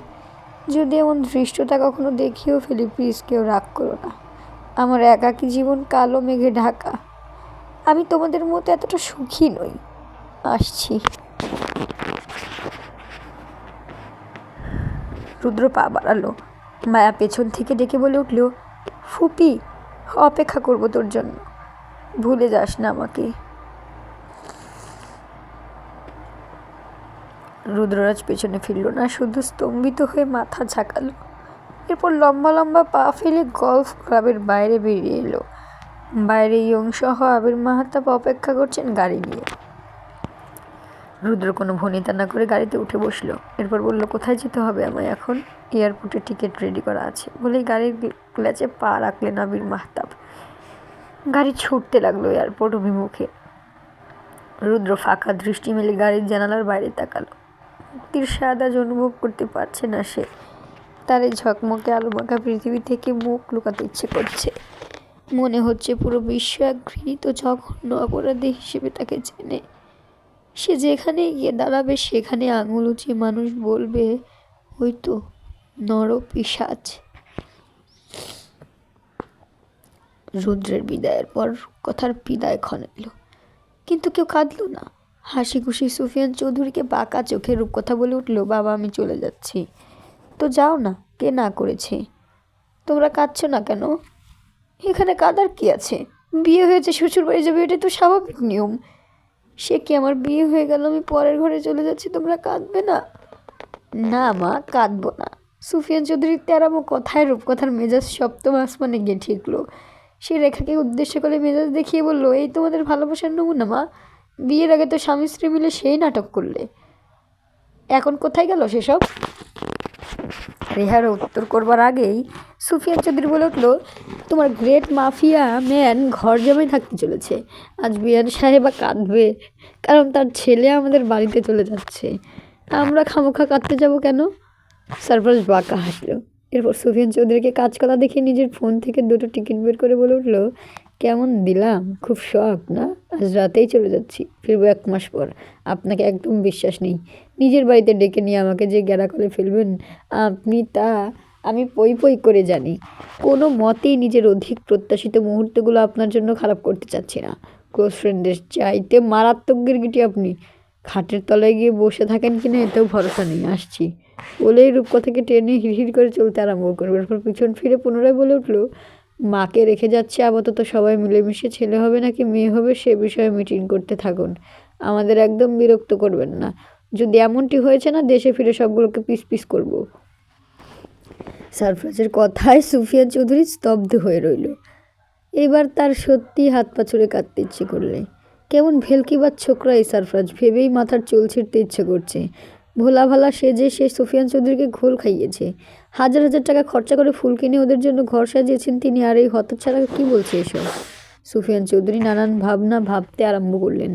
যদি এমন ধৃষ্টতা কখনো দেখিয়েও ফেলি, প্লিজ কেউ রাগ করো না। আমার একাকী জীবন কালো মেঘে ঢাকা। আমি তোমাদের মতো এতটা সুখী নই। আসছি। রুদ্র পা বাড়ালো। মায়া পেছন থেকে ডেকে বলে উঠল, ফুপি, অপেক্ষা করবো তোর জন্য, ভুলে যাস না আমাকে। রুদ্ররাজ পেছনে ফিরল না, শুধু স্তম্ভিত হয়ে মাথা ঝাঁকালো। এরপর লম্বা লম্বা পা ফেলে গলফ ক্লাবের বাইরে বেরিয়ে এলো। বাইরে ইয়ং সহ আবির মাহতাব অপেক্ষা করছেন গাড়ি নিয়ে। রুদ্র কোনো ভনিতা না করে গাড়িতে উঠে বসলো। এরপর বলল, কোথায় যেতে হবে আমায় এখন? এয়ারপোর্টে টিকিট রেডি করা আছে বলেই গাড়ির ক্লাচে পা রাখলেন আবির মাহতাব। গাড়ি ছুটতে লাগলো এয়ারপোর্ট অভিমুখে। রুদ্র ফাঁকা দৃষ্টি মেলে গাড়ির জানালার বাইরে তাকালো। মুক্তির স্বাদ আজ অনুভব করতে পারছে না সে। তার এই ঝকমকে আলোমাখা পৃথিবী থেকে মুখ লুকাতে ইচ্ছে করছে। মনে হচ্ছে পুরো বিশ্ব এক ঘৃণিত জঘন্য অপরাধী হিসেবে তাকে চেনে। সে যেখানে গিয়ে দাঁড়াবে সেখানে আঙুল উঁচিয়ে মানুষ বলবে, ওই তো নরপিশাচ। রুদ্রের বিদায়ের পর কথার বিদায় ক্ষণ এলো, কিন্তু কেউ কাঁদল না। হাসি খুশি সুফিয়ান চৌধুরীকে বাঁকা চোখে রূপকথা বলে উঠল, বাবা আমি চলে যাচ্ছি। তো যাও না, কে না করেছে? তোমরা কাঁদছো না কেন? এখানে কাঁদার কি আছে? বিয়ে হয়েছে, শ্বশুর বাড়ি যাবে, এটাই তো স্বাভাবিক নিয়ম। সে কি, আমার বিয়ে হয়ে গেল, আমি পরের ঘরে চলে যাচ্ছি, তোমরা কাঁদবে না? না মা, কাঁদবো না। সুফিয়ান চৌধুরীর তেরামো কথায় রূপকথার মেজাজ সপ্তম আসমানে গিয়ে ঠেকলো। সে রেখাকে উদ্দেশ্য করে মেজাজ দেখিয়ে বলল, এই তোমাদের ভালোবাসার নমুনা মা। বিয়ের আগে তো স্বামী স্ত্রী মিলে সেই নাটক করলে, এখন কোথায় গেল সেসব? রেহার উত্তর করবার আগেই সুফিয়ান চৌধুরী বলে উঠল, তোমার গ্রেট মাফিয়া ম্যান ঘর জমাই থাকতে চলেছে। আজ বিয়ান সাহেবা কাঁদবে, কারণ তার ছেলে আমাদের বাড়িতে চলে যাচ্ছে। আমরা খামোখা কাঁদতে যাব কেন? সারফরাজ বাঁকা হাসলো। এরপর সুফিয়ান চৌধুরীকে কাজকলা দেখে নিজের ফোন থেকে 2টো টিকিট বের করে বলে উঠল, কেমন দিলাম? খুব শখ না? আজ রাতেই চলে যাচ্ছি, ফিরবো 1 মাস পর। আপনাকে একদম বিশ্বাস নেই, নিজের বাড়িতে ডেকে নিয়ে আমাকে যে গ্যারা করে ফেলবেন আপনি, তা আমি পই পই করে জানি। কোনো মতেই নিজের অধিক প্রত্যাশিত মুহূর্তগুলো আপনার জন্য খারাপ করতে চাচ্ছি না। ক্লোজ ফ্রেন্ডের চাইতে মারাত্মক গিরগিটি আপনি। খাটের তলায় গিয়ে বসে থাকেন কিনা এতেও ভরসা নেই। আসছি বলেই রূপকথাকে টেনে হিড়হিড় করে চলতে আরম্ভ করবে। এরপর পিছন ফিরে পুনরায় বলে উঠল, মাকে রেখে যাচ্ছে, আপাতত সবাই মিলেমিশে ছেলে হবে নাকি মেয়ে হবে সে বিষয়ে মিটিং করতে থাকুন। আমাদের একদম বিরক্ত করবেন না। যদি এমনটি হয়েছে না, দেশে ফিরে সবগুলোকে পিস পিস করব। সারফরাজের কথায় সুফিয়ান চৌধুরী স্তব্ধ হয়ে রইল। এবার তার সত্যি হাত পা ছুড়ে কাঁদতে ইচ্ছে করলে। কেমন ভেলকিবাজ ছোকরা এই সারফরাজ, ভেবেই মাথার চুল ছিঁড়তে ইচ্ছে করছে। ভোলা ভালা সেজে সে সুফিয়ান চৌধুরীকে ঘোল খাইয়েছে। হাজার হাজার টাকা খরচা করে ফুল কিনে ওদের জন্য ঘর সাজিয়েছেন তিনি, আর এই হতচ্ছাড়া কী বলছে এসব? সুফিয়ান চৌধুরী নানান ভাবনা ভাবতে আরম্ভ করলেন।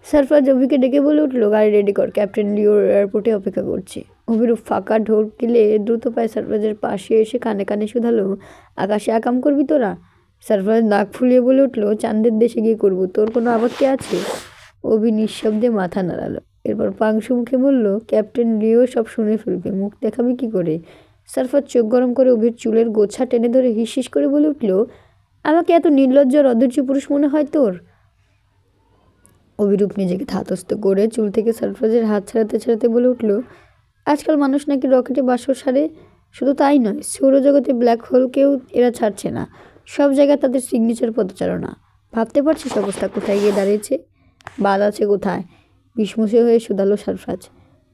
সারফরাজ অভিকে ডেকে বলে উঠল, গাড়ি রেডি কর, ক্যাপ্টেন লিওর এয়ারপোর্টে অপেক্ষা করছে। অভিরূপ ফাঁকা ঢোকিলে দ্রুত পায়ে সারফরাজের পাশে এসে কানে কানে শুধালো, আকাশে আকাম করবি তোরা? সারফরাজ নাক ফুলিয়ে বলে উঠল, চাঁদের দেশে গিয়ে করবো, তোর কোনো আপত্তি আছে? অভি নিঃশব্দে মাথা নাড়ালো। এরপর পাংশু মুখে বলল, ক্যাপ্টেন লিও সব শুনে ফেলবে, মুখ দেখাবি কি করে? সারফরাজ চোখ গরম করে অভির চুলের গোছা টেনে ধরে হিস করে বলে উঠল, আমাকে এত নির্লজ্জ আর অধৈর্য পুরুষ মনে হয় তোর? অভিরূপ নিজেকে ধাতস্থ করে চুল থেকে সারফরাজের হাত ছাড়াতে ছাড়াতে বলে উঠল, আজকাল মানুষ নাকি রকেটে বাসর সারে। শুধু তাই নয়, সৌরজগতে ব্ল্যাক হোলকেও এরা ছাড়ছে না। সব জায়গায় তাদের সিগনেচার পদচারণা। ভাবতে পারছিস অবস্থা কোথায় গিয়ে দাঁড়িয়েছে? বাদ আছে কোথায়? বিষ্মুষে হয়ে শুধালো সারফরাজ।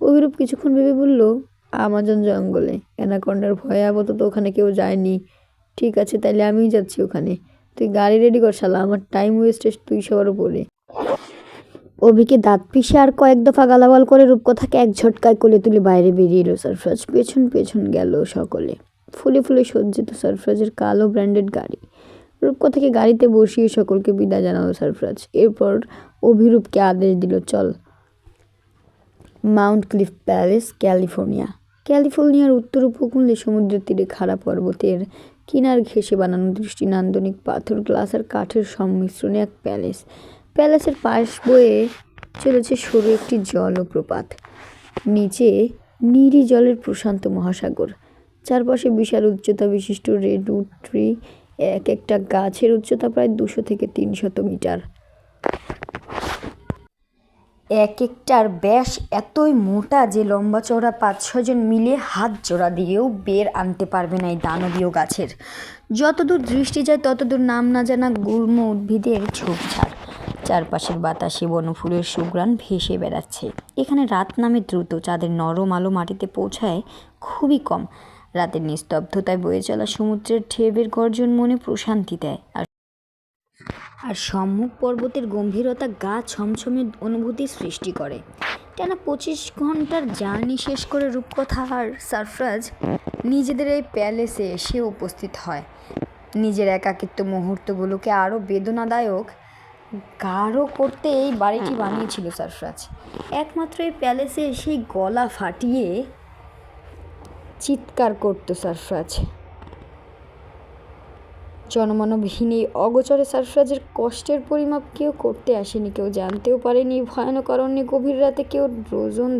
অভিরূপ কিছুক্ষণ ভেবে বলল, আমাজন জঙ্গলে। অ্যানাকন্ডার ভয়ে আপাতত ওখানে কেউ যায়নি। ঠিক আছে, তাইলে আমিই যাচ্ছি ওখানে। তুই গাড়ি রেডি কর শালা, আমার টাইম ওয়েস্টে তুই সবার উপরে। অভিকে দাঁত পিষে আর কয়েক দফা গালাগাল করে রূপকথাকে এক ঝটকায় কোলে তুলে বাইরে বেরিয়ে এলো সারফরাজ। পেছন পেছন গেল সকলে। ফুলে ফুলে সজ্জিত সারফরাজের কালো ব্র্যান্ডেড গাড়ি। রূপকথাকে গাড়িতে বসিয়ে সকলকে বিদায় জানালো সারফরাজ। এরপর অভিরূপকে আদেশ দিল, চল। Mount cliff palace, California. ক্যালিফোর্নিয়ার উত্তর উপকূলে সমুদ্রের তীরে খাড়া পর্বতের কিনার ঘেঁষে বানানো দৃষ্টিনান্দনিক পাথর, গ্লাস আর কাঠের সংমিশ্রণে এক প্যালেস। প্যালেসের পাশ বয়ে চলেছে সরু একটি জলপ্রপাত। নিচে নীরি জলের প্রশান্ত মহাসাগর। চারপাশে বিশাল উচ্চতা বিশিষ্ট রেডউড ট্রি, এক একটা গাছের উচ্চতা প্রায় 200 থেকে 300 মিটার। এক একটার ব্যাস এতই মোটা যে লম্বা চওড়া 5-6 জন মিলে হাত জোড়া দিয়েও বের আনতে পারবে না এই দানবীয় গাছের। যতদূর দৃষ্টি যায় ততদূর নাম না জানা গুল্ম উদ্ভিদের ঝোপঝাড়। চারপাশের বাতাসে বনফুলের সুঘ্রাণ ভেসে বেড়াচ্ছে। এখানে রাত নামে দ্রুত, চাঁদের নরম আলো মাটিতে পৌঁছায় খুবই কম। রাতের নিস্তব্ধতায় বয়ে চলা সমুদ্রের ঢেউয়ের গর্জন মনে প্রশান্তি দেয়। আর সম্মুখ পর্বতের গম্ভীরতা গা ছমছমে অনুভূতি সৃষ্টি করে। টানা 25 ঘন্টার জার্নি শেষ করে রূপকথা আর সারফরাজ নিজেদের এই প্যালেসে এসে উপস্থিত হয়। নিজের একাকিত্ব মুহূর্তগুলোকে আরও বেদনাদায়ক গাঢ় করতে এই বাড়িটি বানিয়েছিল সারফরাজ। একমাত্র এই প্যালেসে এসেই গলা ফাটিয়ে চিৎকার করতো সারফরাজ। জনমানবহীন এই অগোচরে সারফরাজের কষ্টের পরিমাপ কেউ করতে আসেনি, কেউ জানতেও পারেনি ভয়ানক অরণ্যে গভীর রাতে কেউ রোজন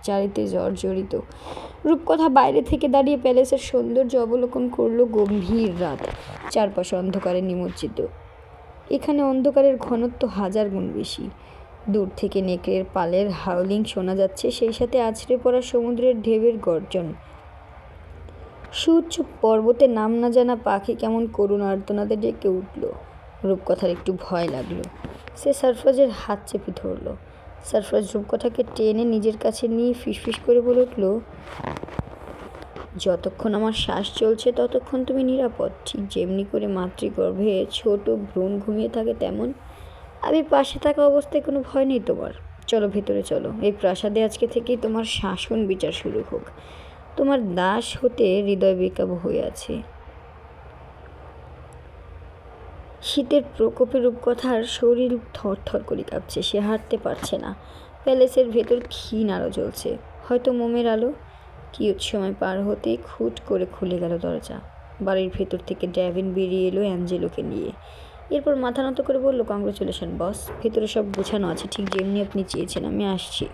চারিতে জর্জরিত। রূপকথা বাইরে থেকে দাঁড়িয়ে প্যালেসের সৌন্দর্য অবলোকন করলো। গম্ভীর রাত, চারপাশে অন্ধকারে নিমজ্জিত। এখানে অন্ধকারের ঘনত্ব 1000 গুণ বেশি। দূর থেকে নেকড়ের পালের হাউলিং শোনা যাচ্ছে, সেই সাথে আছড়ে পড়া সমুদ্রের ঢেউয়ের গর্জন। সুউচ্চ পর্বতে নাম না জানা পাখি কেমন করুণ আর্তনাদে ডেকে উঠল। রূপকথার একটু ভয় লাগলো। সে সারফরাজের হাত চেপে ধরল। সারফরাজ রূপকথাকে টেনে নিজের কাছে নিয়ে ফিসফিস করে বলে উঠল, যতক্ষণ আমার শ্বাস চলছে ততক্ষণ তুমি নিরাপদ। ঠিক যেমনি করে মাতৃগর্ভে ছোট ভ্রূণ ঘুমিয়ে থাকে তেমন। আমি পাশে থাকা অবস্থায় কোনো ভয় নেই তোমার। চলো ভেতরে চলো, এই প্রাসাদে আজকে থেকেই তোমার শাসন বিচার শুরু হোক। তোমার দাস হতে হৃদয় বেকাবু হয়ে আছে। শীতের প্রকোপে রূপকথার শরীর থরথর করে কাঁপছে। সে হাঁটতে পারছে না। প্যালেসের ভেতর ক্ষীণ আলো জ্বলছে, হয়তো মোমের আলো। কিয়ৎ সময় পার হতেই খুট করে খুলে গেল দরজা। বাড়ির ভেতর থেকে ড্যাভিন বেরিয়ে এলো অ্যাঞ্জেলোকে নিয়ে। এরপর মাথা নত করে বলল, কংগ্রেচুলেশন বস, ভেতরে সব গোছানো আছে, ঠিক যেমনি আপনি চেয়েছেন, আমি আসছি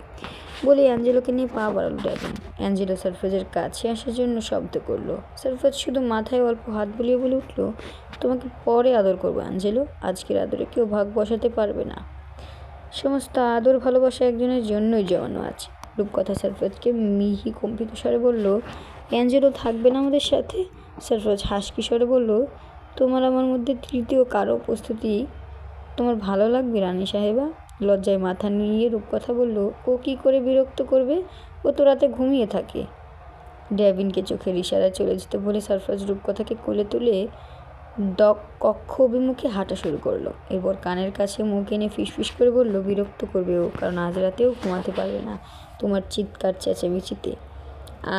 বলে অ্যাঞ্জেলোকে নিয়ে পা বাড়ালো ড্যাভিন। অ্যাঞ্জেলো সারফ্রাজের কাছে আসার জন্য শব্দ করলো। সারফ্রাজ শুধু মাথায় অল্প হাত বুলিয়ে বলে উঠল, তোমাকে পরে আদর করবো অ্যাঞ্জেলো, আজকের আদরে কেউ ভাগ বসাতে পারবে না। সমস্ত আদর ভালোবাসা একজনের জন্যই জমানো আছে। রূপকথা সারফ্রাজকে মিহি কম্পিত স্বরে বলল, অ্যাঞ্জেলো থাকবে না আমাদের সাথে? সারফ্রাজ হাসকি স্বরে বলল, তোমার আমার মধ্যে তৃতীয় কারো উপস্থিতি তোমার ভালো লাগবে রানী সাহেবা? লজ্জায় মাথা নিয়ে রূপকথা বলল, ও কি করে বিরক্ত করবে, ও তো রাতে ঘুমিয়ে থাকে। ড্যাভিনকে চোখের ইশারায় চলে যেতে বলে সারফ্রাজ রূপকথাকে কোলে তুলে কক্ষ অভিমুখে হাঁটা শুরু করলো। এরপর কানের কাছে মুখ এনে ফিসফিস করে বলল, বিরক্ত করবে ও, কারণ আজ রাতেও ঘুমাতে পারবে না তোমার চিৎকার চেঁচামেচিতে।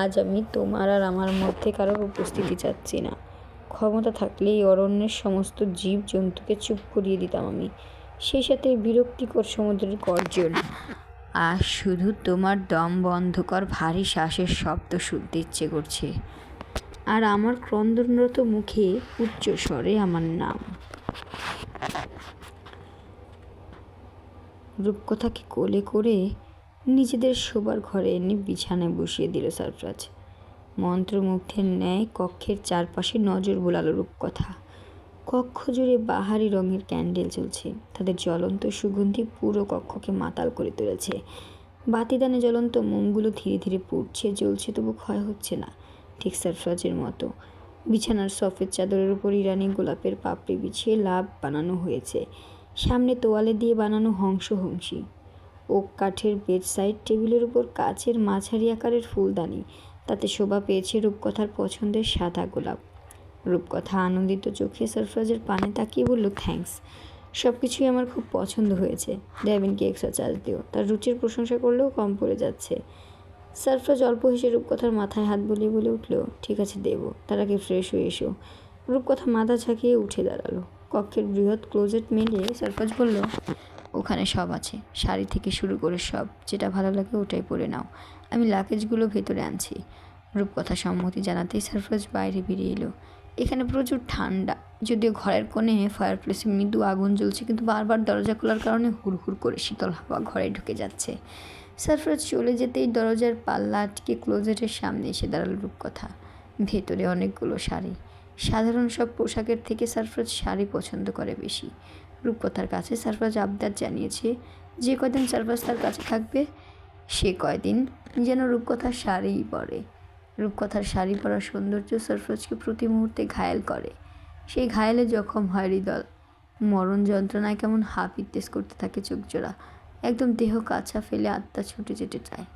আজ আমি তোমার আর আমার মধ্যে কারোর উপস্থিতি চাচ্ছি না। ক্ষমতা থাকলে এই অরণ্যের সমস্ত জীব জন্তুকে চুপ করিয়ে দিতাম আমি, সেই সাথে বিরক্তিকর সমুদ্রের গর্জন। আর শুধু তোমার দম বন্ধকর ভারী শ্বাসের শব্দ শুনতে ইচ্ছে করছে, আর আমার ক্রন্দনরত মুখে উচ্চ স্বরে আমার নাম। রূপকথাকে কোলে করে নিজেদের শোবার ঘরে এনে বিছানায় বসিয়ে দিল সারফ্রাজ। মন্ত্রমুগ্ধের ন্যায় কক্ষের চারপাশে নজর বোলালো রূপকথা। কক্ষ জুড়ে বাহারি রঙের ক্যান্ডেল জ্বলছে, তাদের জ্বলন্ত সুগন্ধি পুরো কক্ষকে মাতাল করে তুলেছে। বাতিদানে জ্বলন্ত মোমগুলো ধীরে ধীরে পুড়ছে, জ্বলছে, তবু ক্ষয় হচ্ছে না, ঠিক সারফ্রাজের মতো। বিছানার সফেদ চাদরের উপর ইরানি গোলাপের পাপড়ি বিছিয়ে লাভ বানানো হয়েছে, সামনে তোয়ালে দিয়ে বানানো হংসী। ওক কাঠের বেডসাইড টেবিলের উপর কাচের মাঝারি আকারের ফুলদানি, তাতে শোভা পেয়েছে রূপকথার পছন্দের সাদা গোলাপ। রূপকথা আনন্দিত চোখে সারফ্রাজের পানে তাকিয়ে বলল, থ্যাঙ্কস, সব কিছুই আমার খুব পছন্দ হয়েছে। ড্যাভিনকে এক্সট্রা চার্জ দিও, তার রুচির প্রশংসা করলেও কম পড়ে যাচ্ছে। সারফ্রাজ অল্প হেসে রূপকথার মাথায় হাত বুলিয়ে বলে উঠল, ঠিক আছে দেবো, তার আগে ফ্রেশ হয়ে এসো। রূপকথা মাথা ঝাঁকিয়ে উঠে দাঁড়ালো। কক্ষের বৃহৎ ক্লোজেট মিলিয়ে সারফ্রাজ বলল, ওখানে সব আছে, শাড়ি থেকে শুরু করে সব, যেটা ভালো লাগে ওটাই পরে নাও, আমি লাগেজগুলো ভেতরে আনছি। রূপকথা সম্মতি জানাতেই সারফ্রাজ বাইরে বেরিয়ে এলো। এখানে প্রচুর ঠান্ডা, যদিও ঘরের কোণে ফায়ারপ্লেসে মৃদু আগুন জ্বলছে, কিন্তু বারবার দরজা খোলার কারণে হুড়হুড় করে শীতল হাওয়া ঘরে ঢুকে যাচ্ছে। সারফ্রাজ চলে যেতেই দরজার পাল্লা আটকে ক্লোজেটের সামনে এসে দাঁড়ালো রূপকথা। ভেতরে অনেকগুলো শাড়ি। সাধারণ সব পোশাকের থেকে সারফ্রাজ শাড়ি পছন্দ করে বেশি। রূপকথার কাছে সারফ্রাজ আবদার জানিয়েছে, যে কয়দিন সারফ্রাজ তার কাছে থাকবে সে কয়দিন যেন রূপকথার শাড়িই পরে। রূপকথার শাড়ি পরার সৌন্দর্য সারফ্রাজকে প্রতি মুহূর্তে ঘায়েল করে। সেই ঘায়েলে জখম হয় হৃদয়। মরণ যন্ত্রণায় কেমন হাপিত্তেস করতে থাকে চোখজোড়া, একদম দেহ কাছা ফেলে আত্মা ছুটে যেতে চায়।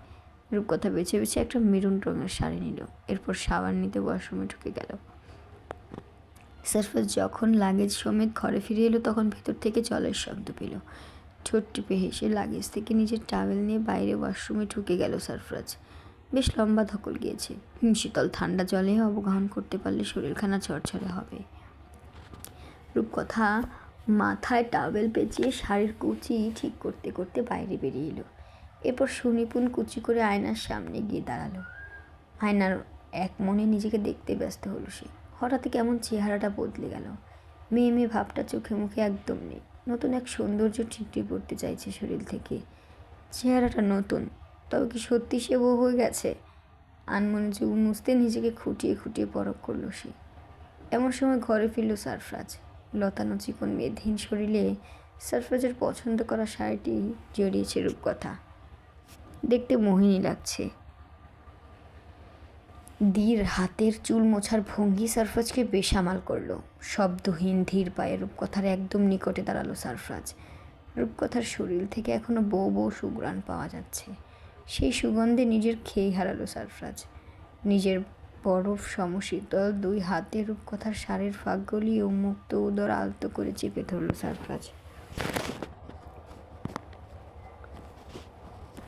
রূপকথা বেছে বেছে একটা মেরুন রঙের শাড়ি নিল, এরপর সাবান নিতে ওয়াশরুমে ঢুকে গেল। সারফ্রাজ যখন লাগেজ সমেত ঘরে ফিরে এলো, তখন ভেতর থেকে জলের শব্দ পেল। ঠোঁট টিপে হেসে লাগেজ থেকে নিজের টাওয়েল নিয়ে বাইরে ওয়াশরুমে ঢুকে গেল সারফ্রাজ। বেশ লম্বা ধকল গিয়েছে। শীতল ঠান্ডা জলে অবগাহন করতে পারলে শরীরখানা ঝরঝরে হবে। রূপকথা মাথায় টাওয়েল পেঁচিয়ে শাড়ির কুচি ঠিক করতে করতে বাইরে বেরিয়ে এলো। এরপর সুনিপুণ কুচি করে আয়নার সামনে গিয়ে দাঁড়ালো। আয়নার এক মনে নিজেকে দেখতে ব্যস্ত হলো সে। হঠাৎ কেমন চেহারাটা বদলে গেল। মেয়ে ভাবটা চোখে মুখে একদম নেই। নতুন এক সৌন্দর্য ঠিকটি পড়তে চাইছে শরীর থেকে। চেহারাটা নতুন, তবে কি সত্যি সে বউ হয়ে গেছে? আনমনোযোগ মুছতে নিজেকে খুঁটিয়ে খুঁটিয়ে পরখ করলো সে। এমন সময় ঘরে ফিরল সারফ্রাজ। লতানো চিকন মেদহীন শরীরে সারফ্রাজের পছন্দ করা শাড়িটি জড়িয়েছে রূপকথা। দেখতে মোহিনী লাগছে। ধীর হাতের চুল মোছার ভঙ্গি সারফ্রাজকে বেসামাল করলো। শব্দহীন ধীর পায়ে রূপকথার একদম নিকটে দাঁড়ালো সারফ্রাজ। রূপকথার শরীর থেকে এখনো বউ বউ সুঘ্রাণ পাওয়া যাচ্ছে। সেই সুগন্ধে নিজের খেই হারালো সারফ্রাজ। নিজের বরফ সমশীতল দুই হাতে রূপকথার শাড়ির ফাঁক গলিয়ে মুক্ত উদর আলতো করে চেপে ধরল সারফ্রাজ।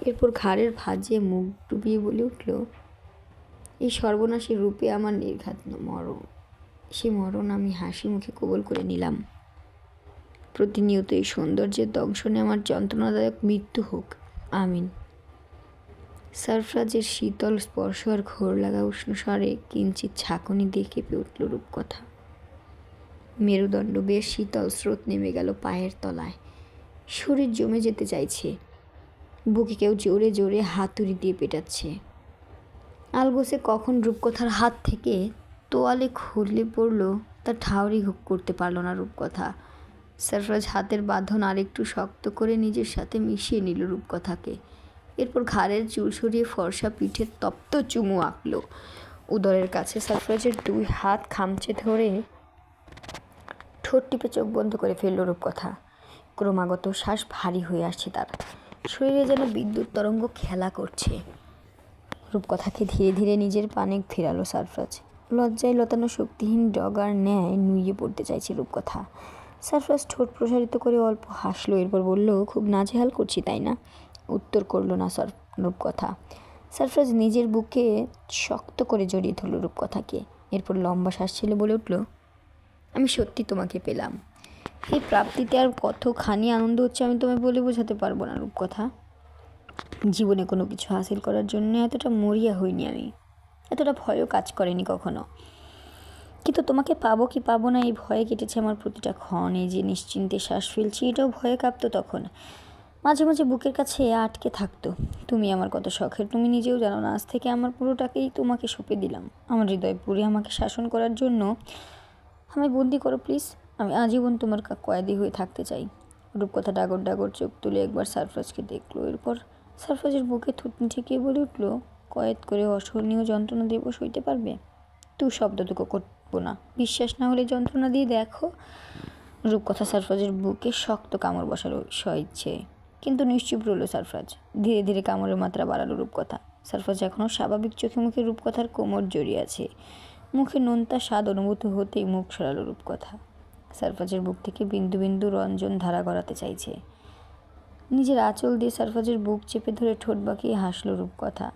এরপর ঘাড়ের ভাঁজে মুখ ডুবিয়ে বলে উঠল, এই সর্বনাশী রূপে আমার নির্ঘাত মরণ, সে মরণ আমি হাসি মুখে কবুল করে নিলাম। প্রতিনিয়ত এই সৌন্দর্যের দংশনে আমার যন্ত্রণাদায়ক মৃত্যু হোক, আমিন। সারফরাজের শীতল স্পর্শ আর ঘোর লাগা উষ্ণ স্বরে কিঞ্চিত ঝাঁকুনি দিয়ে কেঁপে উঠল রূপকথা। মেরুদণ্ড বেশ শীতল স্রোত নেমে গেল পায়ের তলায়, শরীর জমে যেতে চাইছে, বুকে কেউ জোরে জোরে হাতুড়ি দিয়ে পেটাচ্ছে। আলগোসে কখন রূপকথার হাত থেকে তোয়ালে খুলে পড়ল তা ঠাউরি করতে পারল না রূপকথা। সারফরাজ হাতের বাঁধন আরেকটু শক্ত করে নিজের সাথে মিশিয়ে নিল রূপকথাকে। এরপর ঘাড়ের চুল সরিয়ে ফর্সা পিঠে তপ্ত চুমু আঁকল। উদরের কাছে সারফরাজের দুই হাত খামচে ধরে ঠোঁট টিপে চোখ বন্ধ করে ফেলল রূপকথা। ক্রমাগত শ্বাস ভারী হয়ে আসছে তার, শরীরে যেন বিদ্যুৎ তরঙ্গ খেলা করছে। রূপকথাকে ধীরে ধীরে নিজের পানে ফেরালো সারফরাজ। লজ্জায় লতানো শক্তিহীন ডগার ন্যায় নুইয়ে পড়তে চাইছে রূপকথা। সারফরাজ ঠোঁট প্রসারিত করে অল্প হাসলো, এরপর বলল, খুব নাজেহাল করছি তাই না? উত্তর করল না রূপকথা। সারফরাজ নিজের বুকে শক্ত করে জড়িয়ে ধরল রূপকথাকে। এরপর লম্বা শ্বাস ছেড়ে বলে উঠল, আমি সত্যি তোমাকে পেলাম। এই প্রাপ্তিতে আর কতখানি আনন্দ হচ্ছে আমি তোমায় বলে বোঝাতে পারবো না রূপকথা। জীবনে কোনো কিছু হাসিল করার জন্য এতটা মরিয়া হইনি আমি, এতটা ভয়ও কাজ করেনি কখনো। কিন্তু তোমাকে পাবো কি পাবো না এই ভয়ে কেটেছে আমার প্রতিটা ক্ষণ। এই যে নিশ্চিন্তে শ্বাস ফেলছি এটাও ভয়ে কাঁপতো তখন, মাঝে মাঝে বুকের কাছে আটকে থাকতো। তুমি আমার কত শখের তুমি নিজেও জানো না। আজ থেকে আমার পুরোটাকেই তোমাকে সঁপে দিলাম। আমার হৃদয় পুরে আমাকে শাসন করার জন্য আমায় বন্দি করো প্লিজ। আমি আজীবন তোমার কয়েদি হয়ে থাকতে চাই। রূপকথা ডাগর ডাগর চোখ তুলে একবার সারফরাজকে দেখলো, এরপর সারফরাজের বুকে থুতনি ঠেকিয়ে বলে উঠল, কয়েদ করে অসহনীয় যন্ত্রণা দেবো, সইতে পারবে? তুই শব্দটুকু করবো না, বিশ্বাস না হলে যন্ত্রণা দিয়ে দেখো। রূপকথা সারফরাজের বুকে শক্ত কামড় বসালো স্বইচ্ছে, কিন্তু নিশ্চুপ রইল সারফরাজ। ধীরে ধীরে কামড়ের মাত্রা বাড়ালো রূপকথা। সারফরাজ এখনও স্বাভাবিক চোখে মুখে রূপকথার কোমর জড়িয়ে আছে। মুখে নোনতা স্বাদ অনুভূত হতেই মুখ সরালো রূপকথা। সারফরাজের বুক থেকে বিন্দু বিন্দু রঞ্জন ধারা গড়াতে চাইছে। নিজের আঁচল দিয়ে সারফরাজের বুক চেপে ধরে ঠোঁট বাঁকিয়ে হাসল রূপকথা।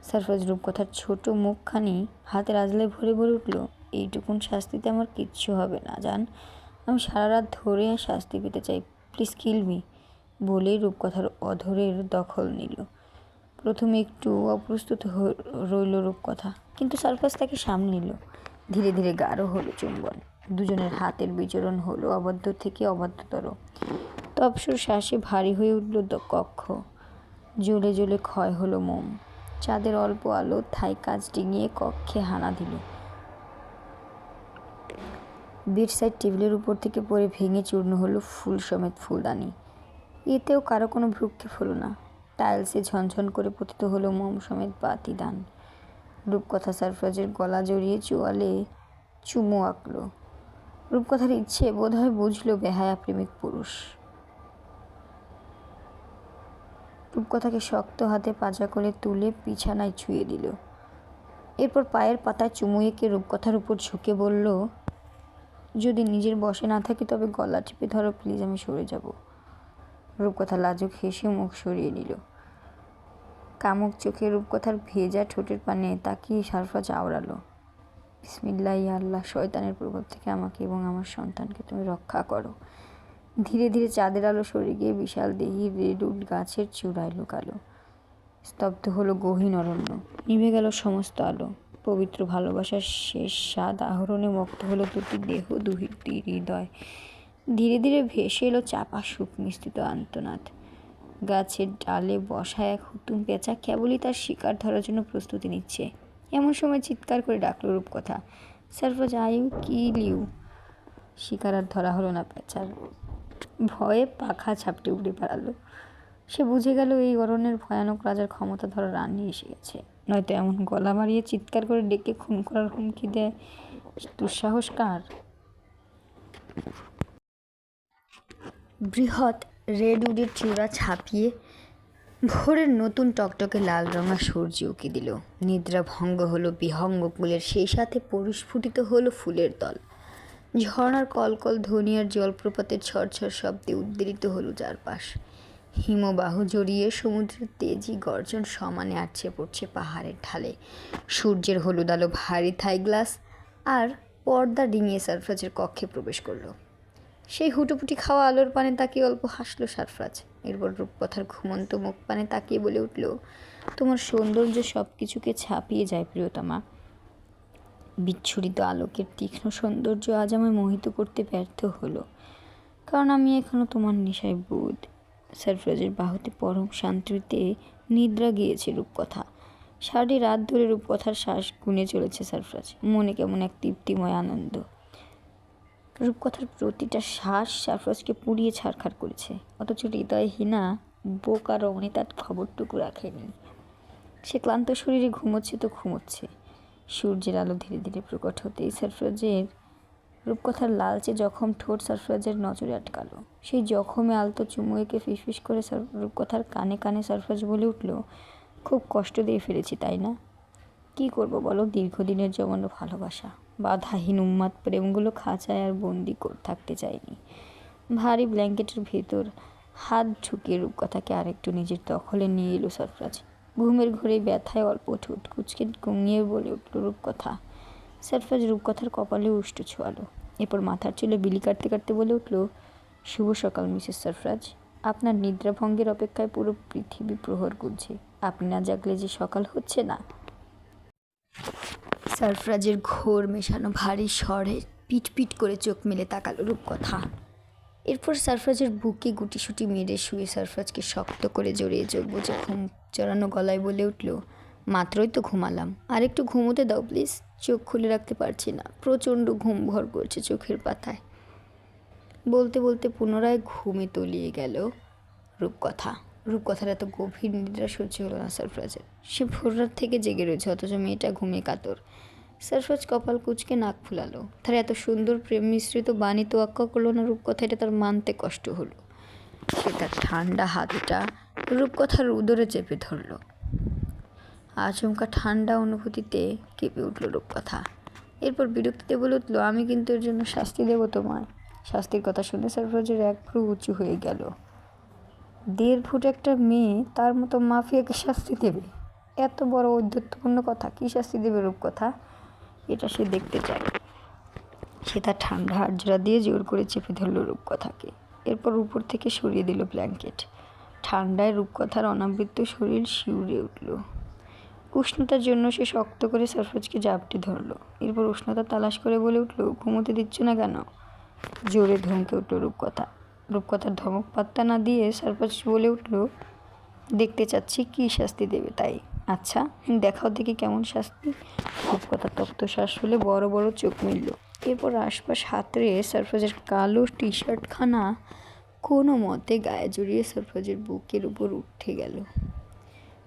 সারফরাজ রূপকথার ছোট মুখখানি হাতের আজলায় ভরে ভরে উঠল, এইটুকুন শাস্তিতে আমার কিচ্ছু হবে না জান, আমি সারা রাত ধরে শাস্তি পেতে চাই, প্লিজ কিল মি। বলেই রূপকথার অধরের দখল নিল। প্রথমে একটু অপ্রস্তুত রইল রূপকথা, কিন্তু সারফরাজ তাকে সামনে নিল। ধীরে ধীরে গাঢ় হলো চুম্বন। দুজনের হাতের বিচরণ হলো অবাধ্য থেকে অবাধ্যতর। তপসুর শ্বাসে ভারী হয়ে উঠল কক্ষ। জ্বলে জ্বলে ক্ষয় হলো মোম। চাঁদের অল্প আলো থাই কাজ ডিঙিয়ে কক্ষে হানা দিল। বেডসাইড টেবিলের উপর থেকে পড়ে ভেঙে চূর্ণ হলো ফুল সমেত ফুলদানি। এতেও কারো কোনো ভ্রুক্ষেপ হলো না। টাইলসে ঝনঝন করে পতিত হলো মোম সমেত বাতিদান। রূপকথা সারফরাজের গলা জড়িয়ে চোয়ালে চুমু আঁকল। রূপকথার ইচ্ছে বোধহয় বুঝল বেহায়া প্রেমিক পুরুষ। রূপকথাকে শক্ত হাতে পাজা করে তুলে বিছানায় ছুঁয়ে দিল। এরপর পায়ের পাতায় চুমু এঁকে রূপকথার উপর ঝুঁকে বলল, যদি নিজের বশে না থাকি তবে গলা টিপে ধরো প্লিজ, আমি সরে যাব। রূপকথা লাজুক হেসে মুখ সরিয়ে নিল। কামুক চোখে রূপকথার ভেজা ঠোঁটের পানে তাকিয়ে সারফরাজ আওড়ালো, বিসমিল্লাহ ইয়া আল্লাহ, শয়তানের প্রভাব থেকে আমাকে এবং আমার সন্তানকে তুমি রক্ষা করো। ধীরে ধীরে চাঁদের আলো সরে গিয়ে বিশাল দেহি রেডউড গাছের চূড়ায় লুকালো। স্তব্ধ হলো গহীন অরণ্য, নিভে গেল সমস্ত আলো। পবিত্র ভালোবাসার শেষ স্বাদ আহরণে মুক্ত হলো দুটি দেহ, দুটি হৃদয়। ধীরে ধীরে ভেসে এলো চাপা সুখ মিশ্রিত আর্তনাদ। গাছের ডালে বসা এক হুতুম পেঁচা কেবলই তার শিকার ধরার জন্য প্রস্তুতি নিচ্ছে। এমন সময় চিৎকার করে ডাকলো রূপকথা, সারফরাজ আইউ কিল ইউ। শিকার আর ধরা হলো না পেঁচার। ভয়ে পাখা ঝাপটে উড়ে পালালো। সে বুঝে গেল এই অরণ্যের ভয়ানক রাজার ক্ষমতা ধরা রানী এসে গেছে। নয়তো এমন গলা মারিয়ে চিৎকার করে ডেকে খুন করার হুমকি দেয় দুঃসাহস কার? বৃহৎ রেডউডের চূড়া ছাপিয়ে ভোরের নতুন টকটকে লাল রঙা সূর্য উঁকি দিল। নিদ্রা ভঙ্গ হলো বিহঙ্গ কুলের, সেই সাথে পরিস্ফুটিত হলো ফুলের দল। ঝর্ণার কলকল ধ্বনি আর জলপ্রপাতের ছড়ছড় শব্দে উদ্বেলিত হলো চারপাশ। হিমবাহ জড়িয়ে সমুদ্রের তেজি গর্জন সমানে আছড়ে পড়ছে পাহাড়ের ঢালে। সূর্যের হলুদ আলো ভারী থাই গ্লাস আর পর্দা ডিঙিয়ে সারফরাজের কক্ষে প্রবেশ করলো। সেই হুটোপুটি খাওয়া আলোর পানে তাকিয়ে অল্প হাসলো সারফরাজ। এরপর রূপকথার ঘুমন্ত মুখ পানে তাকিয়ে বলে উঠল, তোমার সৌন্দর্য সব কিছুকে ছাপিয়ে যায় প্রিয়তমা। বিচ্ছুরিত আলোকের তীক্ষ্ণ সৌন্দর্য আজ আমায় মোহিত করতে ব্যর্থ হলো, কারণ আমি এখনও তোমার নেশায় বুঁদ। সারফরাজের বাহুতে পরম শান্তিতে নিদ্রা গিয়েছে রূপকথা। সারাটি রাত ধরে রূপকথার শ্বাস গুনে চলেছে সারফরাজ, মনে কেমন এক তৃপ্তিময় আনন্দ। রূপকথার প্রতিটা শ্বাস সারফরাজকে পুড়িয়ে ছারখার করেছে, অথচ হৃদয়হীনা বোকা রমণী তার খবরটুকু রাখেনি। সে ক্লান্ত শরীরে ঘুমোচ্ছে তো ঘুমোচ্ছে। সূর্যের আলো ধীরে ধীরে প্রকট হতেই সারফরাজের রূপকথার লালচে জখম ঠোঁট সারফরাজের নজরে আটকালো। সেই জখমে আলতো চুমু এঁকে ফিসফিস করে রূপকথার কানে কানে সারফরাজ বলে উঠল, খুব কষ্ট দিয়ে ফেলেছি তাই না? কী করবো বলো, দীর্ঘদিনের জমানো ভালোবাসা, বাধাহীন উন্মাদ প্রেমগুলো খাঁচায় আর বন্দি থাকতে চায়নি। ভারী ব্ল্যাঙ্কেটের ভেতর হাত ঢুকিয়ে রূপকথাকে আরেকটু নিজের দখলে নিয়ে এলো সারফরাজ। ঘুমের ঘোরে ব্যথায় অল্প ঠোঁট কুচকে ঘুমিয়ে বলে উঠল রূপকথা। সারফরাজ রূপকথার কপালে উষ্ঠ ছোঁয়ালো, এরপর মাথার চুলে বিলি কাটতে কাটতে বলে উঠল, শুভ সকাল মিসেস সারফরাজ। আপনার নিদ্রাভঙ্গের অপেক্ষায় পুরো পৃথিবী প্রহর গুনছে, আপনি না জাগলে যে সকাল হচ্ছে না। সারফরাজের ঘোর মেশানো ভারী স্বরে পিট করে চোখ মেলে তাকালো রূপকথা। এরপর সারফরাজের বুকে গুটিসুটি মেরে শুয়ে সারফরাজকে শক্ত করে জড়িয়ে চোখ বুজে ঘুম চড়ানো গলায় বলে উঠল, মাত্রই তো ঘুমালাম, আর একটু ঘুমোতে দাও প্লিজ। চোখ খুলে রাখতে পারছি না, প্রচণ্ড ঘুম ভর করছে চোখের পাতায়। বলতে বলতে পুনরায় ঘুমে তলিয়ে গেল রূপকথার এত গভীর নিদ্রা সহ্য হলো না সারফরাজের। সে ভোররাত থেকে জেগে রয়েছে, অথচ মেয়েটা ঘুমে কাতর। সারফরাজ কপাল কুঁচকে নাক ফুলালো। তার এত সুন্দর প্রেম মিশ্রিত বাণী তোয়াক্কা করলো না রূপকথা, এটা তার মানতে কষ্ট হলো। সে তার ঠান্ডা হাতটা রূপকথার উদরে চেপে ধরল। আচমকা ঠান্ডা অনুভূতিতে কেঁপে উঠল রূপকথা। এরপর বিরক্তিতে বলে উঠল, আমি কিন্তু এর জন্য শাস্তি দেব তোমায়। শাস্তির কথা শুনে সারফরাজের এক ভ্রু উঁচু হয়ে গেল। 1.5 ফুট একটা মেয়ে তার মতো মাফিয়াকে শাস্তি দেবে? এত বড় ঔদ্ধত্যপূর্ণ কথা, কী শাস্তি দেবে রূপকথা? এটা সে দেখতে চায়। সে তার ঠান্ডা হাড়জোড়া দিয়ে জোর করে চেপে ধরল রূপকথাকে। এরপর উপর থেকে সরিয়ে দিল ব্ল্যাঙ্কেট। ঠান্ডায় রূপকথার অনাবৃত শরীর শিউরে উঠল। উষ্ণতার জন্য সে শক্ত করে সারফরাজকে জাপটে ধরল। এরপর উষ্ণতা তালাশ করে বলে উঠল, ঘুমোতে দিচ্ছ না কেন? জোরে ধমকে উঠল রূপকথার ধমক পাত্তা না দিয়ে সারফরাজ বলে উঠল, দেখতে চাচ্ছি কী শাস্তি দেবে তাই। আচ্ছা দেখাও দেখি কেমন শাস্তি। রূপকথা তপ্ত শ্বাস ফেলে বড় বড় চোখ মিলল। এরপর আশপাশ হাতড়ে সারফরাজের কালো টি শার্টখানা কোনো মতে গায়ে জড়িয়ে সারফরাজের বুকের উপর উঠে গেল।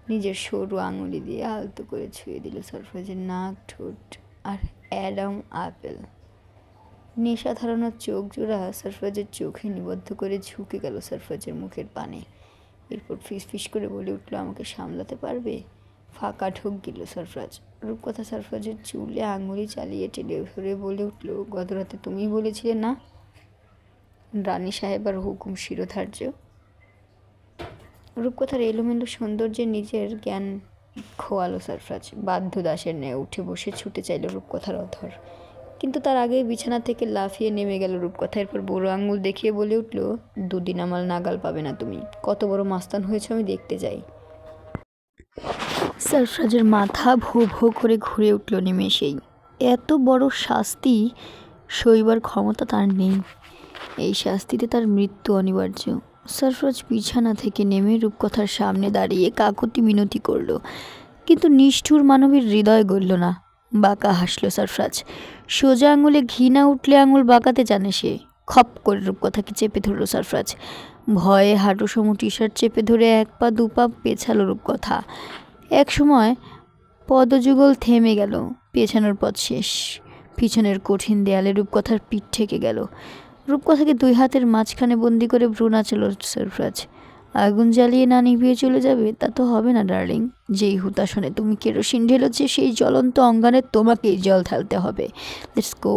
নিজের সরু আঙুলি দিয়ে আলতো করে ছুঁয়ে দিল সারফরাজের নাক, ঠোঁট আর অ্যাডাম আপেল। নেশা ধারণার চোখ জোড়া সারফরাজের চোখে নিবদ্ধ করে ঝুঁকে গেল সারফরাজের মুখের পানে। এরপর ফিস করে বলে উঠল, আমাকে সামলাতে পারবে? ফাঁকা ঢোক গেল সারফরাজ। রূপকথা সারফরাজের চুলে আঙুলি চালিয়ে টেনে ধরে বলে উঠল, গত রাতে তুমিই বলেছিলে না রানী সাহেবার হুকুম শিরোধার্য? রূপকথার এলোমেলো সৌন্দর্যে নিজের জ্ঞান খোয়ালো সারফরাজ। বাধ্য দাসের ন্যায় উঠে বসে ছুটে চাইল রূপকথার অধর, কিন্তু তার আগেই বিছানা থেকে লাফিয়ে নেমে গেল রূপকথা। এরপর বুড়ো আঙুল দেখিয়ে বলে উঠল, 2 দিন আমার নাগাল পাবে না তুমি। কত বড় মাস্তান হয়েছ আমি দেখতে যাই। সারফরাজের মাথা ভো করে ঘুরে উঠল নিমেষেই। এত বড় শাস্তি সইবার ক্ষমতা তার নেই। এই শাস্তিতে তার মৃত্যু অনিবার্য। সারফরাজ বিছানা থেকে নেমে রূপকথার সামনে দাঁড়িয়ে কাকুতি মিনতি করল, কিন্তু নিষ্ঠুর মানবীর হৃদয় গলল না। বাঁকা হাসল সারফরাজ। সোজা আঙুলে ঘি না উঠলে আঙুল বাঁকাতে জানে সে। খপ করে রূপকথাকে চেপে ধরল সারফরাজ। ভয়ে হাঁটুসমু টি শার্ট চেপে ধরে 1 পা 2 পা পেছালো রূপকথা। এক সময় পদযুগল থেমে গেল, পেছানোর পথ শেষ। পিছনের কঠিন দেয়ালে রূপকথার পিঠ ঠেকে গেল। রূপকথাকে 2 হাতের মাঝখানে বন্দি করে ভ্রু নাচালো সারফরাজ। আগুন জ্বালিয়ে না নিভিয়ে চলে যাবে তা তো হবে না ডার্লিং। যেই হুতাশনে তুমি কেরোসিন ঢেলেছে সেই জ্বলন্ত অঙ্গানে তোমাকেই জল ঢালতে হবে। Let's go.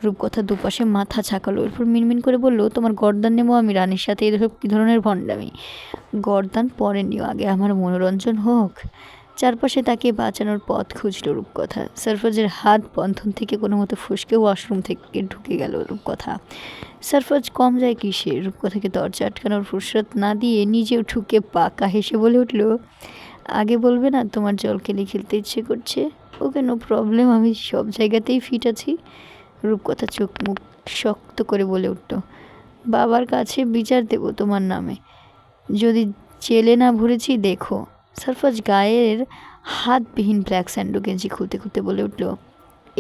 রূপকথা দুপাশে মাথা ছাকালো, এরপর মিনমিন করে বলল, তোমার গর্দান নেবো আমি রানীর সাথে? এসব কী ধরনের ভণ্ডামি? গর্দান পরে নিও, আগে আমার মনোরঞ্জন হোক। চারপাশে তাকে বাঁচানোর পথ খুঁজল রূপকথা। সারফাজের হাত বন্ধন থেকে কোনো মতো ফসকে ওয়াশরুম থেকে ঢুকে গেল রূপকথা। সারফাজ কম যায় কিসে? রূপকথাকে দরজা আটকানোর ফুরসত না দিয়ে নিজেও ঠুকে পাকা হেসে বলে উঠল, আগে বলবে না তোমার জল খেলে খেলতে ইচ্ছে করছে? ওকে, নো প্রবলেম, আমি সব জায়গাতেই ফিট আছি। রূপকথা চোখ মুখ শক্ত করে বলে উঠল, বাবার কাছে বিচার দেব তোমার নামে, যদি জেলে না ভরেছি দেখো। সারফাজ গায়ের হাতবিহীন ব্ল্যাক স্যান্ডো গেঞ্জি খুলতে খুলতে বলে উঠল,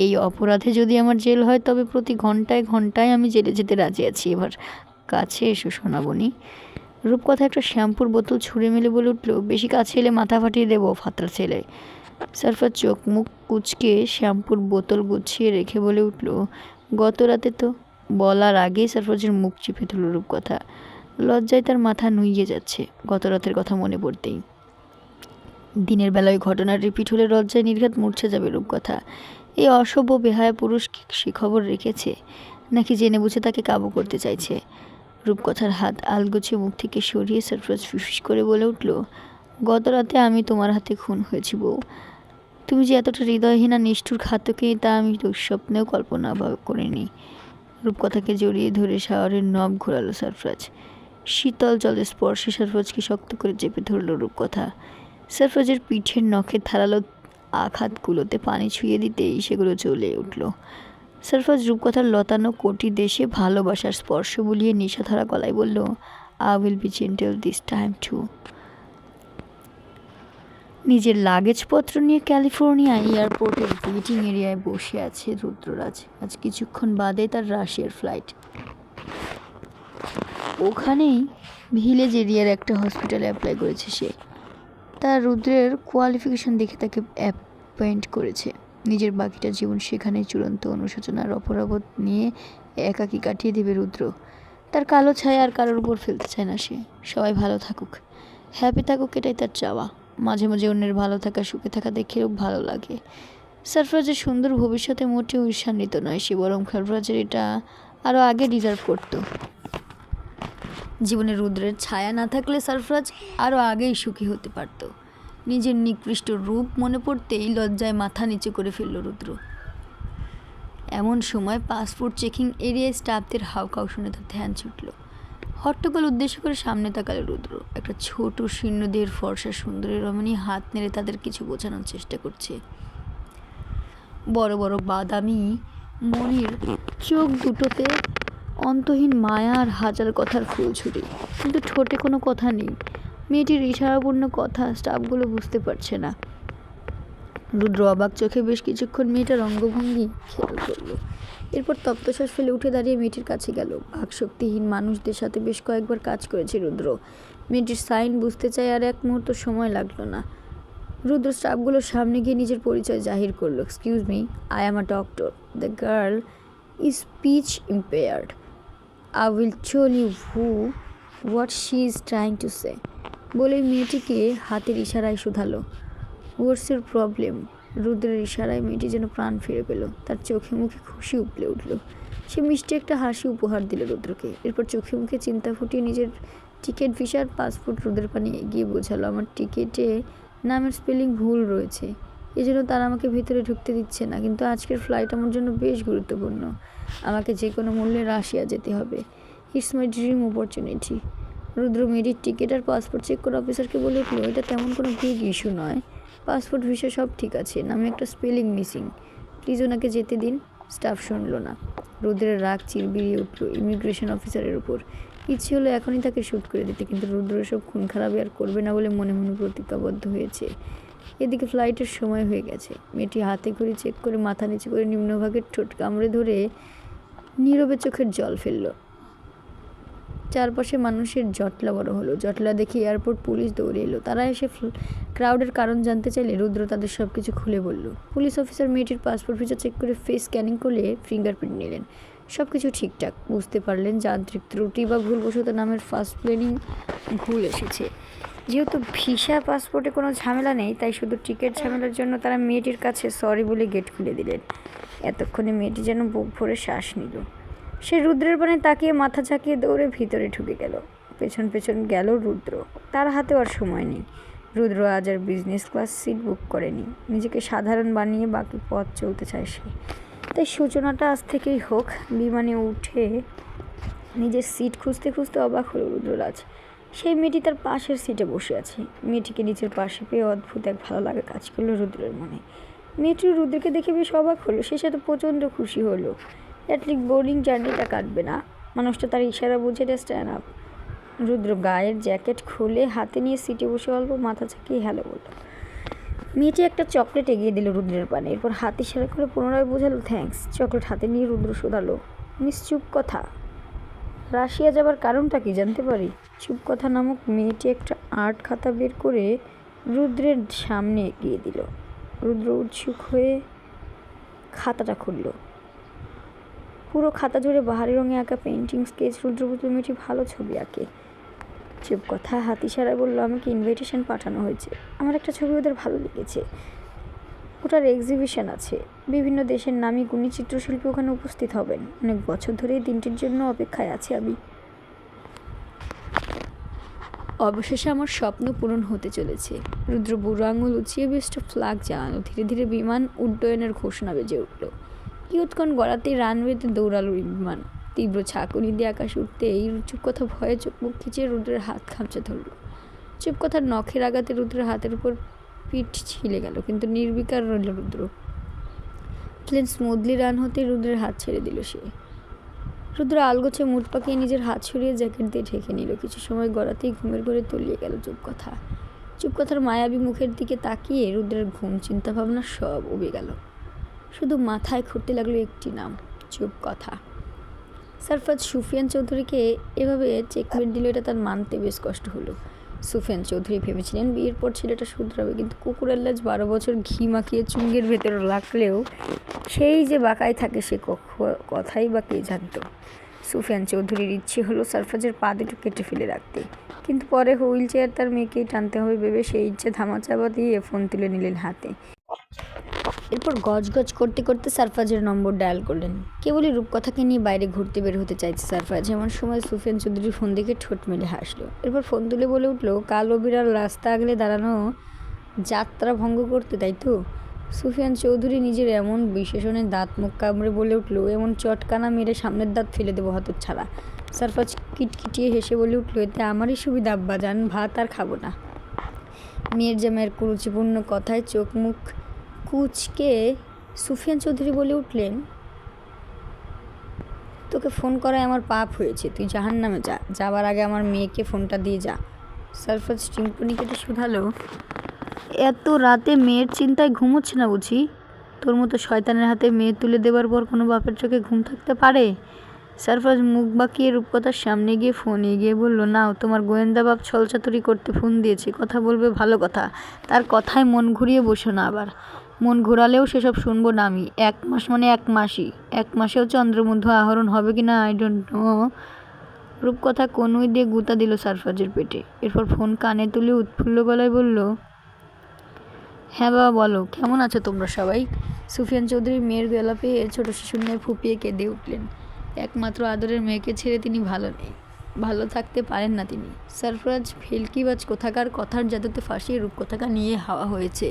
এই অপরাধে যদি আমার জেল হয় তবে প্রতি ঘন্টায় ঘন্টায় আমি জেলে যেতে রাজি আছি। এবার কাছে এসো শোনাবনি। রূপকথা একটা শ্যাম্পুর বোতল ছুঁড়ে মেলে বলে উঠল, বেশি কাছে এলে মাথা ফাটিয়ে দেবো ফাতরা ছেলে। সারফাজ চোখ মুখ কুচকে শ্যাম্পুর বোতল গুছিয়ে রেখে বলে উঠল, গত রাতে তো। বলার আগেই সারফাজের মুখ চিপে তুলল রূপকথা। লজ্জায় তার মাথা নুইয়ে যাচ্ছে গত রাতের কথা মনে পড়তেই। দিনের বেলায় ঘটনার রিপিট হলে লজ্জায় নির্ঘাত মূর্ছে যাবে রূপকথা। এই অসভ্য বেহায়া পুরুষ সে খবর রেখেছে, নাকি জেনে বুঝে তাকে কাবু করতে চাইছে? রূপকথার হাত আলগোছে মুখ থেকে সরিয়ে সারফাজ ফিসফিস করে বলে উঠল, গত রাতে আমি তোমার হাতে খুন হয়েছি বউ। তুমি যে এতটা হৃদয়হীনা নিষ্ঠুর ঘাতকে তা আমি দুঃস্বপ্নেও কল্পনা করিনি। রূপকথাকে জড়িয়ে ধরে শাওয়ারের নব ঘোরালো সারফাজ। শীতল জলের স্পর্শে সারফাজকে শক্ত করে চেপে ধরল রূপকথা। সারফাজের পিঠের নখে ধারালো আঘাতগুলোতে পানি ছুঁয়ে দিতেই সেগুলো জ্বলে উঠল। সারফাজ রূপকথার লতানো কোটি দেশে ভালোবাসার স্পর্শ বুলিয়ে নিশাধরা গলায় বলল, I will be gentle this time to. নিজের লাগেজপত্র নিয়ে ক্যালিফোর্নিয়া এয়ারপোর্টের ওয়েটিং এরিয়ায় বসে আছে রুদ্ররাজ। আজ কিছুক্ষণ বাদে তার রাশিয়ার ফ্লাইট। ওখানেই ভিলেজ এরিয়ার একটা হসপিটালে অ্যাপ্লাই করেছে সে। তার রুদ্রের কোয়ালিফিকেশন দেখে তাকে অ্যাপয়েন্ট করেছে। নিজের বাকিটা জীবন সেখানে চূড়ান্ত অনুশোচনার অপরাবোধ নিয়ে একাকী কাটিয়ে দেবে রুদ্র। তার কালো ছায়া আর কারোর উপর ফেলতে চায় না সে। সবাই ভালো থাকুক, হ্যাপি থাকুক, এটাই তার চাওয়া। মাঝে মাঝে অন্যের ভালো থাকা সুখে থাকা দেখেও ভালো লাগে। সারফরাজের সুন্দর ভবিষ্যতে মোটেও ঈর্ষান্বিত নয় সে, বরং সারফরাজের এটা আরও আগে ডিজার্ভ করতো। জীবনে রুদ্রের ছায়া না থাকলে সারফরাজ আরও আগেই সুখী হতে পারত। নিজের নিকৃষ্ট রূপ মনে পড়তেই লজ্জায় মাথা নিচু করে ফেলল রুদ্র। এমন সময় পাসপোর্ট চেকিং এরিয়ায় স্টাফদের হাউকাউ শুনে তার ধ্যান ছুটল। হট্টগোল উদ্দেশ্য করে সামনে তাকালো রুদ্র। একটা ছোট শীর্ণদেহের ফর্সা সুন্দরী রমণী হাত নেড়ে তাদের কিছু বোঝানোর চেষ্টা করছে। বড় বড় বাদামি মনির চোখ দুটোতে অন্তহীন মায়া আর হাজার কথার ফুলঝুরি, কিন্তু ঠোঁটে কোনো কথা নেই। মেয়েটির ইশারাপূর্ণ কথা স্টাফগুলো বুঝতে পারছে না। রুদ্র অবাক চোখে বেশ কিছুক্ষণ মেয়েটার অঙ্গভঙ্গি খেয়াল করল। এরপর তপ্তশ্বাস ফেলে উঠে দাঁড়িয়ে মেয়েটির কাছে গেল। বাকশক্তিহীন মানুষদের সাথে বেশ কয়েকবার কাজ করেছে রুদ্র। মেয়েটির সাইন বুঝতে চায় আর এক মুহূর্ত সময় লাগলো না। রুদ্র স্টাফগুলোর সামনে গিয়ে নিজের পরিচয় জাহির করলো। Excuse me, I am a doctor. The girl is speech impaired. I will tell you what she is trying to say. বলে মেয়েটিকে হাতের ইশারায় শুধালো। What's your problem? রুদ্রের ইশারায় মেয়েটি যেন প্রাণ ফিরে পেল। তার চোখে মুখে খুশি উপলে উঠল। সে মিষ্টি একটা হাসি উপহার দিল রুদ্রকে। এরপর চোখে মুখে চিন্তা ফুটিয়ে নিজের টিকিট, ভিসার পাসপোর্ট রুদ্রের পানে এগিয়ে বোঝালো, আমার টিকিটে নামের স্পেলিং ভুল রয়েছে, এজন্য তারা আমাকে ভিতরে ঢুকতে দিচ্ছে না। কিন্তু আজকের ফ্লাইট আমার জন্য বেশ গুরুত্বপূর্ণ। আমাকে যে কোনো মূল্যে রাশিয়া যেতে হবে। It's my dream opportunity. Rudra মেয়েটির টিকিট আর পাসপোর্ট চেক করে অফিসারকে বলে উঠলো, এটা তেমন কোনো বিগ ইস্যু নয়, পাসপোর্ট ভিসা সব ঠিক আছে, নামে একটা স্পেলিং মিসিং, প্লিজ ওনাকে যেতে দিন। স্টাফ শুনলো না। রুদ্রের রাগ চিরবিরিয়ে উঠল ইমিগ্রেশন অফিসারের উপর। ইচ্ছে হলো এখনই তাকে শ্যুট করে দিতে, কিন্তু রুদ্র সব খুন খারাপি আর করবে না বলে মনে মনে প্রতিজ্ঞাবদ্ধ হয়েছে। এদিকে ফ্লাইটের সময় হয়ে গেছে। মেয়েটি হাতে ঘড়ি চেক করে মাথা নিচু করে নিম্নভাগের ঠোঁট কামড়ে ধরে নীরবে চোখের জল ফেলল। চারপাশে মানুষের জটলা বড় হলো। জটলা দেখে এয়ারপোর্ট পুলিশ দৌড়ে এলো। তারা এসে ক্রাউডের কারণ জানতে চাইলে রুদ্র তাদের সব কিছু খুলে বলল। পুলিশ অফিসার মেয়েটির পাসপোর্ট ভিসা চেক করে ফেস স্ক্যানিং করলে ফিঙ্গারপ্রিন্ট নিলেন। সব কিছু ঠিকঠাক। বুঝতে পারলেন যান্ত্রিক ত্রুটি বা ভুলবশত নামের ফার্স্ট স্পেলিং ভুল এসেছে। যেহেতু ভিসা পাসপোর্টে কোনো ঝামেলা নেই, তাই শুধু টিকিট ঝামেলার জন্য তারা মেয়েটির কাছে সরি বলে গেট খুলে দিলেন। এতক্ষণে মেয়েটি যেন বুক ভরে শ্বাস নিল। সে রুদ্রের পানে তাকিয়ে মাথা ঝাঁকিয়ে দৌড়ে ভিতরে ঢুকে গেল। পেছন পেছন গেল রুদ্র। তার হাতেও আর সময় নেই। রুদ্র আজ আর বিজনেস ক্লাস সিট বুক করেনি। নিজেকে সাধারণ বানিয়ে বাকি পথ চলতে চায় সে। তাই সূচনাটা আজ থেকেই হোক। বিমানে উঠে নিজের সিট খুঁজতে খুঁজতে অবাক হলো রুদ্ররাজ। সেই মেয়েটি তার পাশের সিটে বসে আছে। মেয়েটিকে নিজের পাশে পেয়ে অদ্ভুত এক ভালো লাগা কাজ করলো রুদ্রের মনে। মেয়েটি রুদ্রকে দেখে বেশ অবাক হলো। সে সাথে প্রচণ্ড খুশি হলো। অ্যাটলিস্ট বোর্ডিং জার্নিটা কাটবে না। মানুষটা তার ইশারা বুঝে স্ট্যান্ড আপ। রুদ্র গায়ের জ্যাকেট খুলে হাতে নিয়ে সিটে বসে অল্প মাথা ঝাঁকিয়ে হ্যালো বলল। মেয়েটি একটা চকলেট এগিয়ে দিল রুদ্রের পানে। এরপর হাত ইশারা করে পুনরায় বোঝালো থ্যাঙ্কস। চকলেট হাতে নিয়ে রুদ্র শোধালো, মিস চুপ কথা, রাশিয়া যাবার কারণটা কি জানতে পারি? চুপ কথা নামক মেয়েটি একটা আর্ট খাতা বের করে রুদ্রের সামনে এগিয়ে দিল। রুদ্র উৎসুক হয়ে খাতাটা খুলল। পুরো খাতা জুড়ে বাহারি রঙে আঁকা পেন্টিং, স্কেচ। রুদ্র বুঝল মেয়েটি ভালো ছবি আঁকে। চুপ কথা হাত ইশারায় বলল, আমাকে ইনভিটেশন পাঠানো হয়েছে। আমার একটা ছবি ওদের ভালো লেগেছে। ওটার এক্সিবিশন আছে। বিভিন্ন দেশের নামী গুণী চিত্রশিল্পী ওখানে উপস্থিত হবেন। অনেক বছর ধরে এই দিনটির জন্য অপেক্ষায় আছি আমি। অবশেষে আমার স্বপ্ন পূরণ হতে চলেছে। রুদ্র বুড়ো আঙুল উঁচিয়ে বেস্ট অফ লাক জানানো। ধীরে ধীরে বিমান উড্ডয়নের ঘোষণা বেজে উঠল। কিয়ৎক্ষণ গড়াতেই রানওয়েতে দৌড়ালো বিমান। তীব্র ঝাঁকুনি দিয়ে আকাশ উঠতে এই চুপ কথা ভয়ে চোখ মুখ খিচিয়ে রুদ্রের হাত খামচে ধরল। চুপ কথার নখের আঘাতে রুদ্রের হাতের উপর পিঠ ছিলে গেল, কিন্তু নির্বিকার রইল রুদ্র। প্লেন স্মুথলি রান হতে রুদ্রের হাত ছেড়ে দিল সে। রুদ্র আলগোছে মুঠ পাকিয়ে নিজের হাত সরিয়ে জ্যাকেট দিয়ে ঢেকে নিল। কিছু সময় গড়াতেই ঘুমের ঘরে তলিয়ে গেল চুপ কথা। চুপ কথার মায়াবী মুখের দিকে তাকিয়ে রুদ্রের ঘুম, চিন্তা ভাবনা সব উবে গেল। শুধু মাথায় ঘুরতে লাগলো একটি নাম, চুপ কথা। সারফাজ সুফিয়ান চৌধুরীকে এভাবে চেকমেট দিল, এটা তার মানতে বেশ কষ্ট হলো। সুফিয়ান চৌধুরী ভেবেছিলেন বিয়ের পর ছেলেটা শুধরাবে, কিন্তু কুকুরের লাজ 12 বছর ঘি মাখিয়ে চুঙ্গের ভেতরে রাখলেও সেই যে বাঁকায় থাকে সে কথাই বা কে জানত। সুফিয়ান চৌধুরীর ইচ্ছে হলো সারফাজের পা দুটো কেটে ফেলে রাখতে, কিন্তু পরে হুইল চেয়ার তার মেয়েকেই টানতে হবে ভেবে সেই ইচ্ছে ধামাচাপা দিয়ে ফোন তুলে নিলেন হাতে। এরপর গজগজ করতে করতে সারফাজের নম্বর ডায়াল করলেন। কেবলই রূপকথাকে নিয়ে বাইরে ঘুরতে বের হতে চাইছে সারফাজ। এমন সময় সুফিয়ান চৌধুরী ফোন দেখে ঠোঁট মেলে হাসলো। এরপর ফোন তুলে বলে উঠল, কালো বিড়াল রাস্তা আগলে দাঁড়ানো যাত্রা ভঙ্গ করতে, তাই তো? সুফিয়ান চৌধুরী নিজের এমন বিশেষণে দাঁত মুখ কামড়ে বলে উঠল, এমন চটকানা মেরে সামনের দাঁত ফেলে দেবো হতচ্ছাড়া। সারফাজ কিটকিটিয়ে হেসে বলে উঠল, এতে আমারই সুবিধা আব্বা জান, ভাত আর খাবো না। মেয়ের জামাইয়ের কুরুচিপূর্ণ কথায় চোখ মুখ কুচকে সুফিয়ান চৌধুরী বলে উঠলেন, তোকে ফোন করায় আমার পাপ হয়েছে, তুই জাহান্নামে যা, যাবার আগে আমার মেয়েকে ফোনটা দিয়ে যা। সারফাজ টিঙ্কুনি কেটে শুধালো, এত রাতে মেয়ের চিন্তায় ঘুমোচ্ছে না বুঝি? তোর মতো শয়তানের হাতে মেয়ে তুলে দেবার পর কোনো বাপের চোখে ঘুম থাকতে পারে? সারফাজ মুখ বাঁকিয়ে রূপকথার সামনে গিয়ে ফোন এগিয়ে বলল, নাও তোমার গোয়েন্দা বাপ ছলচাতুরি করতে ফোন দিয়েছে, কথা বলবে ভালো কথা, তার কথায় মন ঘুরিয়ে বসো না আবার। মন ঘোরালেও সেসব শুনবো না আমি। 1 মাস মানে 1 মাসই, 1 মাসেও চন্দ্রমধ্য আহরণ হবে কি না আই ডোন্ট নো। রূপকথা কনুই দিয়ে গুঁতা দিল সারফাজের পেটে। এরপর ফোন কানে তুলে উৎফুল্ল গলায় বলল, হ্যাঁ বাবা বলো, কেমন আছো তোমরা সবাই? সুফিয়ান চৌধুরী মেয়ের গলা পেয়ে ছোট শিশুর ন্যায় ফুপিয়ে কেঁদে উঠলেন। একমাত্র আদরের মেয়েকে ছেড়ে তিনি ভালো নেই, ভালো থাকতে পারেন না তিনি। সারফরাজ ফেলকিবাজ কোথাকার কথার জাদুতে ফাঁসিয়ে রূপকথাকা নিয়ে হাওয়া হয়েছে।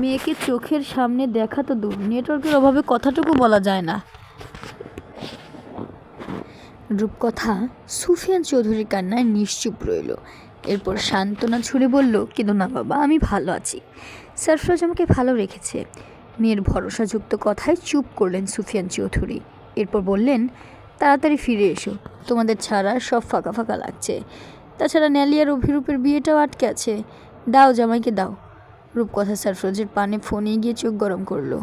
মেয়েকে চোখের সামনে দেখা তো দূর, নেটওয়ার্কের অভাবে কথাটুকু বলা যায় না। রূপকথা সুফিয়ান চৌধুরীর কান্নায় নিশ্চুপ রইল। এরপর সান্ত্বনা ছুড়ে বলল, কিন্তু না বাবা, আমি ভালো আছি। সারফরাজ আমাকে ভালো রেখেছে। মেয়ের ভরসাযুক্ত কথায় চুপ করলেন সুফিয়ান চৌধুরী। এরপর বললেন, তাড়াতাড়ি ফিরে এসো, তোমাদের ছাড়া সব ফাঁকা ফাঁকা লাগছে। তাছাড়া ন্যালি আর অভিরূপের বিয়েটাও আটকে আছে, দাও জামাইকে দাও। রূপকথা সারফরাজের পানে ফোনে গিয়ে চোখ গরম করলো।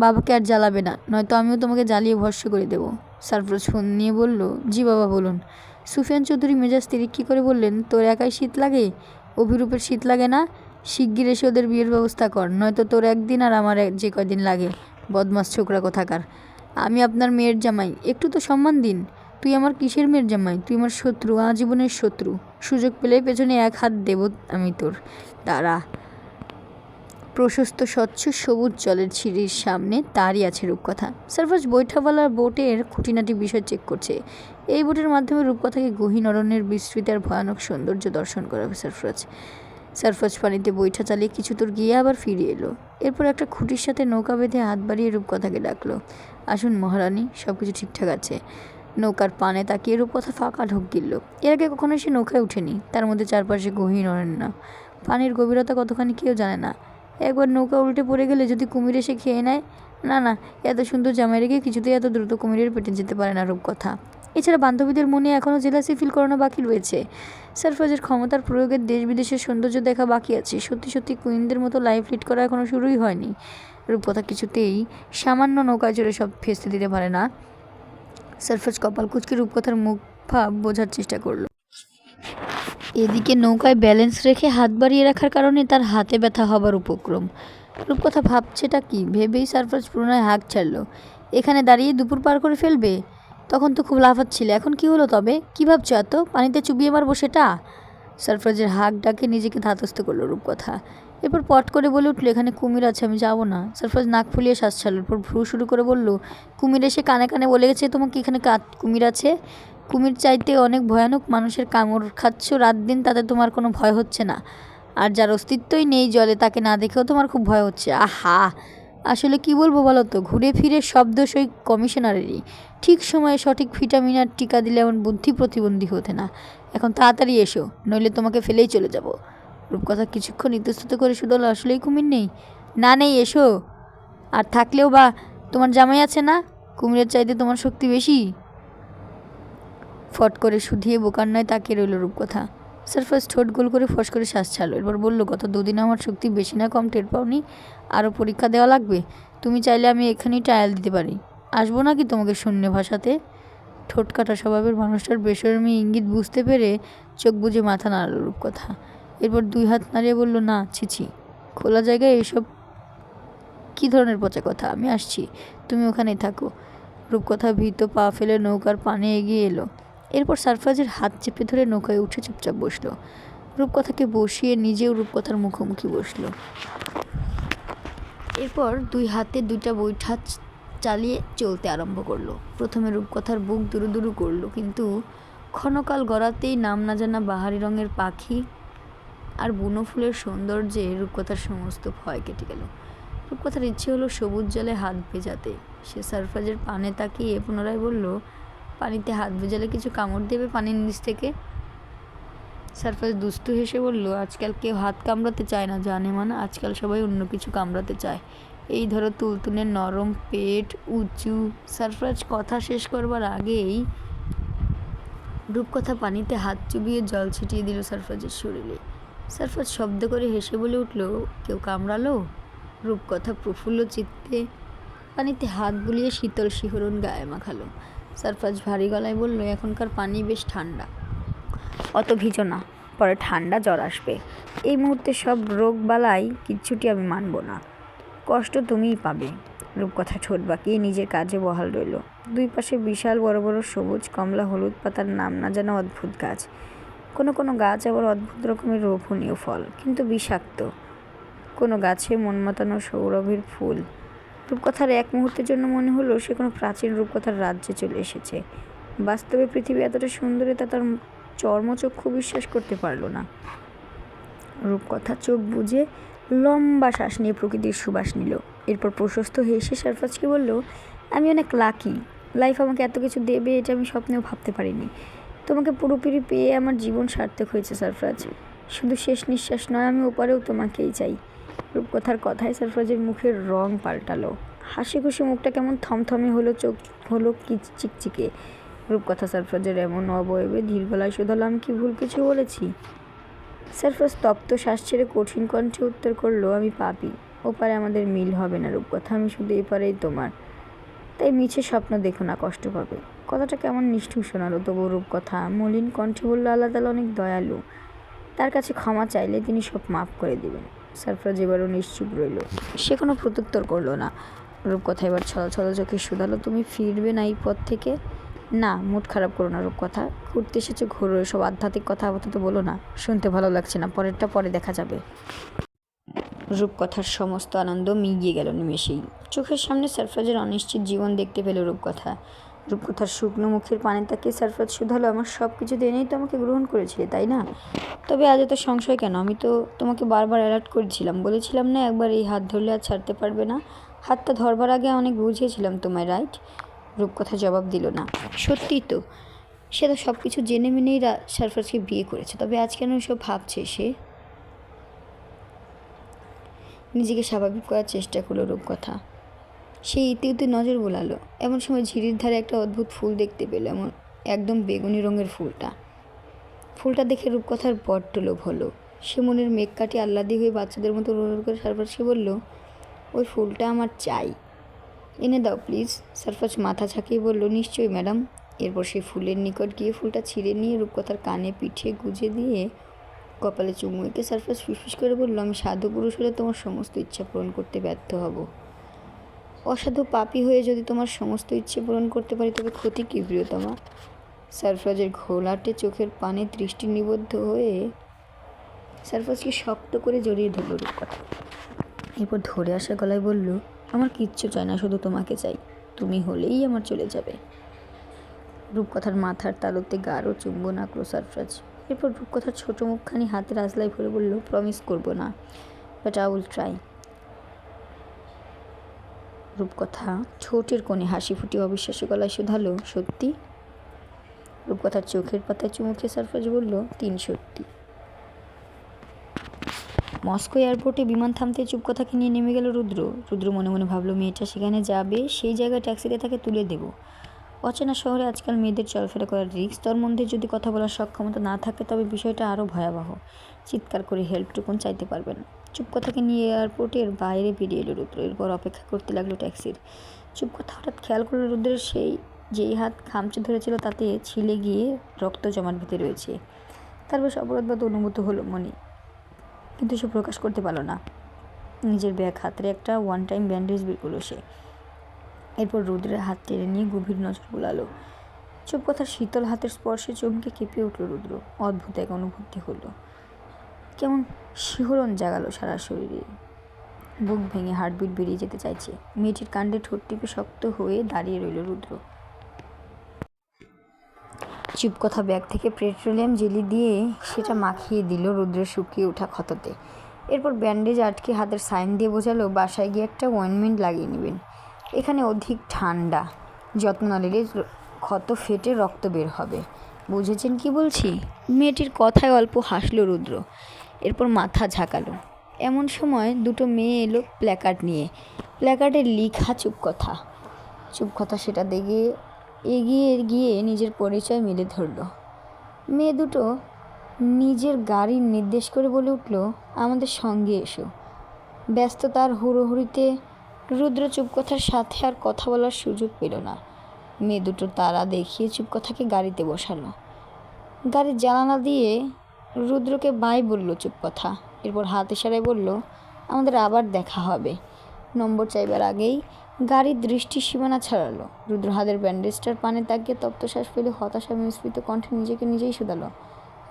বাবাকে আর জ্বালাবে না, নয়তো আমিও তোমাকে জ্বালিয়ে ভস্য করে দেবো। সারফরাজ ফোন নিয়ে বলল, জি বাবা বলুন। সুফিয়ান চৌধুরী মেজাজ তিরিক্ষি করে বললেন, তোর একাই শীত লাগে, অভিরূপের শীত লাগে না? শিগগির এসে ওদের বিয়ের ব্যবস্থা কর, নয়তো তোর একদিন আর আমার যে কয়দিন লাগে। বদমাস ছোকরা কোথাকার। আমি আপনার মেয়ের জামাই, একটু তো সম্মান দিন। তুই আমার কিসের মেয়ের জামাই? তুই আমার শত্রু, আজীবনের শত্রু। সুযোগ পেলেই পেছনে 1 হাত দেব আমি তোর, দাঁড়া। প্রশস্ত স্বচ্ছ সবুজ জলের সিঁড়ির সামনে দাঁড়িয়ে আছে রূপকথা। সারফরাজ বৈঠাওয়ালার বোটের খুঁটিনাটি বিষয় চেক করছে। এই বোটের মাধ্যমে রূপকথাকে গহীন অরণ্যের বিস্তৃত আর ভয়ানক সৌন্দর্য দর্শন করাবে সারফরাজ পানিতে বৈঠা চালিয়ে কিছু দূর গিয়ে আবার ফিরে এলো। এরপর একটা খুঁটির সাথে নৌকা বেঁধে হাত বাড়িয়ে রূপকথাকে ডাকলো, আসুন মহারানী, সব কিছু ঠিকঠাক আছে। নৌকার পানে তাকিয়ে রূপকথা ফাঁকা ঢোক গিলল। এর আগে কখনো সে নৌকায় উঠেনি। তার মধ্যে চারপাশে গহীন অরণ্য, পানির গভীরতা কতখানি কেউ জানে না। একবার নৌকা উল্টে পড়ে গেলে যদি কুমির এসে খেয়ে নেয়, না না, এত সুন্দর জামাই রেখে কিছুতেই এত দ্রুত কুমিরের পেটে যেতে পারে না রূপকথা। এছাড়া বান্ধবীদের মনে এখনও জেলাসি ফিল করানো বাকি রয়েছে। সারফরাজের ক্ষমতার প্রয়োগের দেশ বিদেশের সৌন্দর্য দেখা বাকি আছে। সত্যি সত্যি কুইনদের মতো লাইফ লিড করা এখনও শুরুই হয়নি। রূপকথা কিছুতেই সামান্য নৌকায় চড়ে সব ফেসতে দিতে পারে না। সারফরাজ কপাল কুঁচকে রূপকথার মুখ ভাব বোঝার চেষ্টা করলো। এদিকে নৌকায় ব্যালেন্স রেখে হাত বাড়িয়ে রাখার কারণে তার হাতে ব্যথা হবার উপক্রম। রূপকথা ভাবছেটা কি ভেবেই সারফরাজ পুনরায় হাঁক ছাড়ল। এখানে দাঁড়িয়ে দুপুর পার করে ফেলবে? তখন তো খুব লাফাচ্ছিলে, এখন কি হলো তবে? কী ভাবছো এত? পানিতে চুবিয়ে মারবো সেটা? সারফরাজের হাঁক ডাকে নিজেকে ধাতস্থ করলো রূপকথা। এরপর পট করে বলে উঠলো, এখানে কুমির আছে, আমি যাবো না। সারফরাজ নাক ফুলিয়ে শ্বাস ছাড়ল। এরপর ভ্রু শুরু করে বলল, কুমির এসে কানে কানে বলে গেছে তোমাকে এখানে কুমির আছে? কুমির চাইতে অনেক ভয়ানক মানুষের কামড় খাচ্ছ রাত দিন, তাতে তোমার কোনো ভয় হচ্ছে না? আর যার অস্তিত্বই নেই জলে, তাকে না দেখেও তোমার খুব ভয় হচ্ছে? আহা, আসলে কি বলবো বলো তো, ঘুরে ফিরে শব্দ সই কমিশনারেরই। ঠিক সময়ে সঠিক ভিটামিন আর টিকা দিলে এমন বুদ্ধি প্রতিবন্ধী হতে না। এখন তাড়াতাড়ি এসো, নইলে তোমাকে ফেলেই চলে যাব। রূপকথা কিছুক্ষণ ইতস্তত করে শুধল, আসলেই কুমির নেই? না নেই, এসো। আর থাকলেও বা তোমার জামাই আছে না? কুমিরের চাইতে তোমার শক্তি বেশি। ফট করে শুধিয়ে বোকার নয় তাকিয়ে রইল রূপকথা। সারফরাজ ঠোঁট গোল করে ফস করে শ্বাস ছাড়ল। এরপর বলল, গত দুদিন আমার শক্তি বেশি না কম টের পাওনি? আরও পরীক্ষা দেওয়া লাগবে? তুমি চাইলে আমি এখানেই ট্রায়াল দিতে পারি। আসবো নাকি তোমাকে শূন্য ভাষাতে? ঠোঁট কাটা স্বভাবের মানুষটার বেশরমি ইঙ্গিত বুঝতে পেরে চোখ বুজে মাথা নাড়ল রূপকথা। এরপর দুই হাত নাড়িয়ে বলল, না ছিছি, খোলা জায়গায় এসব কী ধরনের পচা কথা, আমি আসছি, তুমি ওখানেই থাকো। রূপকথা ভীত পা ফেলে নৌকার পানে এগিয়ে এলো। এরপর সারফরাজের হাত চেপে ধরে নৌকায় উঠে চুপচাপ বসলো। রূপকথাকে বসিয়ে নিজেও রূপকথার মুখোমুখি বসলো। এরপর দুই হাতে দুইটা বৈঠা চালিয়ে চলতে আরম্ভ করলো। প্রথমে রূপকথার বুক দুরু দুরু করলো, কিন্তু ক্ষণকাল গড়াতেই নাম না জানা বাহারি রঙের পাখি আর বুনো ফুলের সৌন্দর্যে রূপকথার সমস্ত ভয় কেটে গেল। রূপকথার ইচ্ছে হলো সবুজ জলে হাত ভেজাতে। সে সারফরাজের পানে তাকিয়ে পুনরায় বলল, পানিতে হাত ভেজালে কিছু কামড় দেবে পানির নিচ থেকে? সারফরাজ দুষ্টু হেসে বলল, আজকাল কেউ হাত কামড়াতে চায় না জানে মানে, আজকাল সবাই অন্য কিছু কামড়াতে চায়। এই ধরো তুলতুলে নরম পেট, উঁচু। সারফরাজ কথা শেষ করবার আগেই রূপকথা পানিতে হাত চুবিয়ে জল ছিটিয়ে দিল সারফরাজের শরীরে। সারফরাজ শব্দ করে হেসে বলে উঠল, কেউ কামড়ালো? রূপকথা প্রফুল্ল চিত্তে পানিতে হাত বুলিয়ে শীতল শিহরণ গায়ে মাখালো। সারফরাজ ভারী গলায় বলল, এখনকার পানি বেশ ঠান্ডা, অত ভিজো না, পরে ঠান্ডা জ্বর আসবে। এই মুহূর্তে সব রোগ বালাই কিচ্ছুটি আমি মানব না, কষ্ট তুমিই পাবে। রূপকথা ঠোঁট বাঁকিয়ে নিজের কাজে বহাল রইল। দুই পাশে বিশাল বড় বড় সবুজ কমলা হলুদ পাতার নাম না জানা অদ্ভুত গাছ। কোনো কোনো গাছ আবার অদ্ভুত রকমের লোভনীয় ফল, কিন্তু বিষাক্ত। কোনো গাছে মন মাতানো সৌরভের ফুল। রূপকথার এক মুহূর্তের জন্য মনে হলো সে কোনো প্রাচীন রূপকথার রাজ্যে চলে এসেছে। বাস্তবে পৃথিবী এতটা সুন্দর তা তার চর্মচক্ষু বিশ্বাস করতে পারল না। রূপকথা চোখ বুজে লম্বা শ্বাস নিয়ে প্রকৃতির সুবাস নিল। এরপর প্রশস্ত হেসে সারফরাজকে বলল, আমি অনেক লাকি, লাইফ আমাকে এত কিছু দেবে এটা আমি স্বপ্নেও ভাবতে পারিনি। তোমাকে পুরোপুরি পেয়ে আমার জীবন সার্থক হয়েছে সারফরাজ। শুধু শেষ নিঃশ্বাস নয়, আমি ওপারেও তোমাকেই চাই। রূপকথার কথায় সারফরাজের মুখের রং পাল্টালো। হাসি খুশি মুখটা কেমন থমথমে হলো, চোখ হলো চিকচিকে। রূপকথা সারফরাজের এমন অবয়বে ধীর গলায় শুধালো, আমি কি ভুল কিছু বলেছি? সারফরাজ তপ্ত শ্বাস ছেড়ে কঠিন কণ্ঠে উত্তর করলো, আমি পাপী, ওপারে আমাদের মিল হবে না রূপকথা, আমি শুধু এপারেই তোমার। তাই মিছে স্বপ্ন দেখো না, কষ্ট পাবে। কথাটা কেমন নিষ্ঠুর শোনালো, তবু রূপকথা মলিন কণ্ঠে বলল, আল্লাহ তাআলা অনেক দয়ালু, তার কাছে ক্ষমা চাইলে তিনি সব মাফ করে দিবেন। সারফরাজ এবারও নিশ্চুপ রইল, সে কোনো প্রত্যুত্তর করলো না। রূপকথা এবার ছলছল চোখে শুধালো, তুমি ফিরবে না এই পথ থেকে? না, মুড খারাপ করো না রূপকথা, ঘুরতে এসেছো ঘোরো, এসব আধ্যাত্মিক কথা আপাতত বলো না, শুনতে ভালো লাগছে না, পরেরটা পরে দেখা যাবে। রূপকথার সমস্ত আনন্দ মিলিয়ে গেল নিমেষেই। চোখের সামনে সারফরাজের অনিশ্চিত জীবন দেখতে পেল রূপকথার শুকনো মুখের পানে তাকিয়ে সারফরাজ শুধালো, আমার সব কিছু জেনেই তো আমাকে গ্রহণ করেছিলে, তাই না? তবে আজ এত সংশয় কেন? আমি তো তোমাকে বারবার অ্যালার্ট করেছিলাম, বলেছিলাম না একবার এই হাত ধরলে আর ছাড়তে পারবে না। হাতটা ধরবার আগে অনেক বুঝিয়েছিলাম তোমায়, রাইট? রূপকথা জবাব দিল না। সত্যিই তো, সে তো সব কিছু জেনে মেনেই সারফরাজকে বিয়ে করেছে, তবে আজ কেন এসব ভাবছে সে? নিজেকে স্বাভাবিক করার চেষ্টা করলো রূপকথা। সে ইতিউতি নজর বোলালো। এমন সময় ঝিরির ধারে একটা অদ্ভুত ফুল দেখতে পেল, এমন একদম বেগুনি রঙের ফুলটা দেখে রূপকথার বড্ড লোভ হলো। সে মনের মেঘ কাটিয়ে আহ্লাদি হয়ে বাচ্চাদের মতো রোল করে সারফরাজকে বলল, ওই ফুলটা আমার চাই, এনে দাও প্লিজ। সারফরাজ মাথা ঝাঁকিয়ে বলল, নিশ্চয়ই ম্যাডাম। এরপর সে ফুলের নিকট গিয়ে ফুলটা ছিঁড়ে নিয়ে রূপকথার কানে পিঠে গুজে দিয়ে কপালে চুমু এঁকে সারফরাজ ফিসফিস করে বলল, আমি সাধু পুরুষ হলে তোমার সমস্ত ইচ্ছা পূরণ করতে ব্যর্থ হব। অসাধু পাপী হয়ে যদি তোমার সমস্ত ইচ্ছে পূরণ করতে পারি তবে ক্ষতি কী প্রিয়তমা? সারফরাজের ঘোলাটে চোখের পানে দৃষ্টি নিবদ্ধ হয়ে সারফরাজকে শক্ত করে জড়িয়ে ধরল রূপকথা। এরপর ধরে আসা গলায় বলল, আমার কিচ্ছু চাই না, শুধু তোমাকে চাই, তুমি হলেই আমার চলে যাবে। রূপকথার মাথার তালুতে গাঢ় চুম্বন আঁকল সারফরাজ। এরপর রূপকথার ছোটো মুখখানি হাতের আজলায় ভরে বলল, প্রমিস করবো না, বাট আই উইল ট্রাই। রূপকথা ঠোঁটের কোণে হাসি ফুটিয়ে অবিশ্বাস্য গলায় শুধালো, সত্যি? রূপকথার চোখের পাতায় চুমু খেয়ে সারফরাজ বলল, 3 সত্যি। মস্কো এয়ারপোর্টে বিমান থামতে চুপকথাকে নিয়ে নেমে গেল রুদ্র মনে মনে ভাবলো, মেয়েটা সেখানে যাবে, সেই জায়গায় ট্যাক্সিতে তাকে তুলে দেব। অচেনা শহরে আজকাল মেয়েদের চলাফেরা করার রিস্ক, তার মধ্যে যদি কথা বলার সক্ষমতা না থাকে তবে বিষয়টা আরও ভয়াবহ। চিৎকার করে হেল্পটুকুন চাইতে পারবে না। চুপকথাকে নিয়ে এয়ারপোর্টের বাইরে বেরিয়ে এলো রুদ্র। এরপর অপেক্ষা করতে লাগলো ট্যাক্সির। চুপকথা হঠাৎ খেয়াল করলো রুদ্রের যেই হাত খামচে ধরেছিল তাতে ছিলে গিয়ে রক্ত জমাট বেঁধে রয়েছে। তার বেশ অপরাধবোধ অনুভূত হলো মনে, কিন্তু সে প্রকাশ করতে পারল না। নিজের ব্যাগ হাতে একটা 1 টাইম ব্যান্ডেজ বের করলো সে। এরপর রুদ্রের হাত টেনে নিয়ে গভীর নজর বুলালো। চুপকথার শীতল হাতের স্পর্শে চমকে কেঁপে উঠল রুদ্র। অদ্ভুত এক অনুভূতি হলো, কেমন শিহরণ জাগালো সারা শরীরে। বুক ভেঙে হার্টবিট বেরিয়ে যেতে চাইছে। মেয়েটির কাণ্ডে ঠোঁট টিপে শক্ত হয়ে দাঁড়িয়ে রইল রুদ্র। চুপকথা ব্যাগ থেকে পেট্রোলিয়াম জেলি দিয়ে সেটা মাখিয়ে দিল রুদ্রের শুকিয়ে ওঠা ক্ষততে। এরপর ব্যান্ডেজ আটকে হাতের সাইন দিয়ে বোঝালো, বাসায় গিয়ে একটা অয়েনমেন্ট লাগিয়ে নেবেন, এখানে অধিক ঠান্ডা, যত্ন না নিলে ক্ষত ফেটে রক্ত বের হবে। বুঝেছেন কি বলছি? মেয়েটির কথায় অল্প হাসল রুদ্র, এরপর মাথা ঝাঁকালো। এমন সময় দুটো মেয়ে এলো প্ল্যাকার্ড নিয়ে। প্ল্যাকার্ডে লেখা চুপকথা সেটা দেখে এগিয়ে গিয়ে নিজের পরিচয় মেলে ধরল। মেয়ে দুটো নিজের গাড়ির নির্দেশ করে বলে উঠল, আমাদের সঙ্গে এসো। ব্যস্ততার হুড়োহুড়িতে রুদ্র চুপকথার সাথে আর কথা বলার সুযোগ পেল না। মেয়ে দুটো তারা দেখিয়ে চুপকথাকে গাড়িতে বসালো। গাড়ির জানালা দিয়ে রুদ্রকে বাই বলল চুপকথা। এরপর হাত ইশারায় বলল, আমাদের আবার দেখা হবে। নম্বর চাইবার আগেই গাড়ির দৃষ্টি সীমানা ছাড়ালো। রুদ্র হাতের ব্যান্ডেজটার পানে তাকিয়ে তপ্তশ্বাস ফেলে হতাশা মিশ্রিত কণ্ঠে নিজেকে নিজেই শুধালো,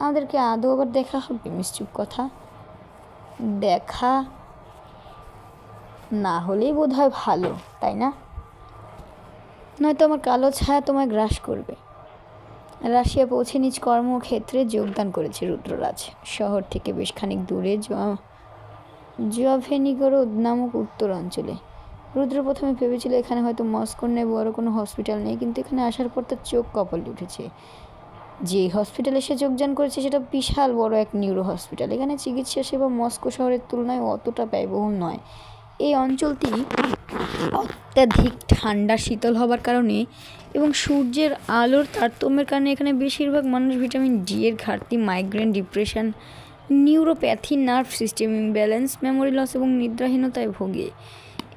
আমাদেরকে আদৌ আবার দেখা হবে মিস চুপকথা? দেখা না হলেই বোধ হয় ভালো, তাই না? নয়তো আমার কালো ছায়া তোমায় গ্রাস করবে। রাশিয়া পৌঁছে নিজ কর্মক্ষেত্রে যোগদান করেছে রুদ্ররাজ। শহর থেকে বেশ খানিক দূরে জোয়াভেনিগরোদ নামক উত্তর অঞ্চলে। রুদ্র প্রথমে ভেবেছিল এখানে হয়তো মস্কোর নেই বড় কোনো হসপিটাল নেই, কিন্তু এখানে আসার পর তার চোখ কপালে উঠেছে। যে হসপিটালে সে যোগদান করেছে সেটা বিশাল বড় এক নিউরো হসপিটাল। এখানে চিকিৎসা সেবা মস্কো শহরের তুলনায় অতটা ব্যয়বহুল নয়। এই অঞ্চলটি অত্যাধিক ঠান্ডা শীতল হবার কারণে এবং সূর্যের আলোর তারতম্যের কারণে এখানে বেশিরভাগ মানুষ ভিটামিন ডি এর ঘাটতি, migraine, depression, neuropathy, nerve system imbalance, memory loss এবং নিদ্রাহীনতায় ভোগে।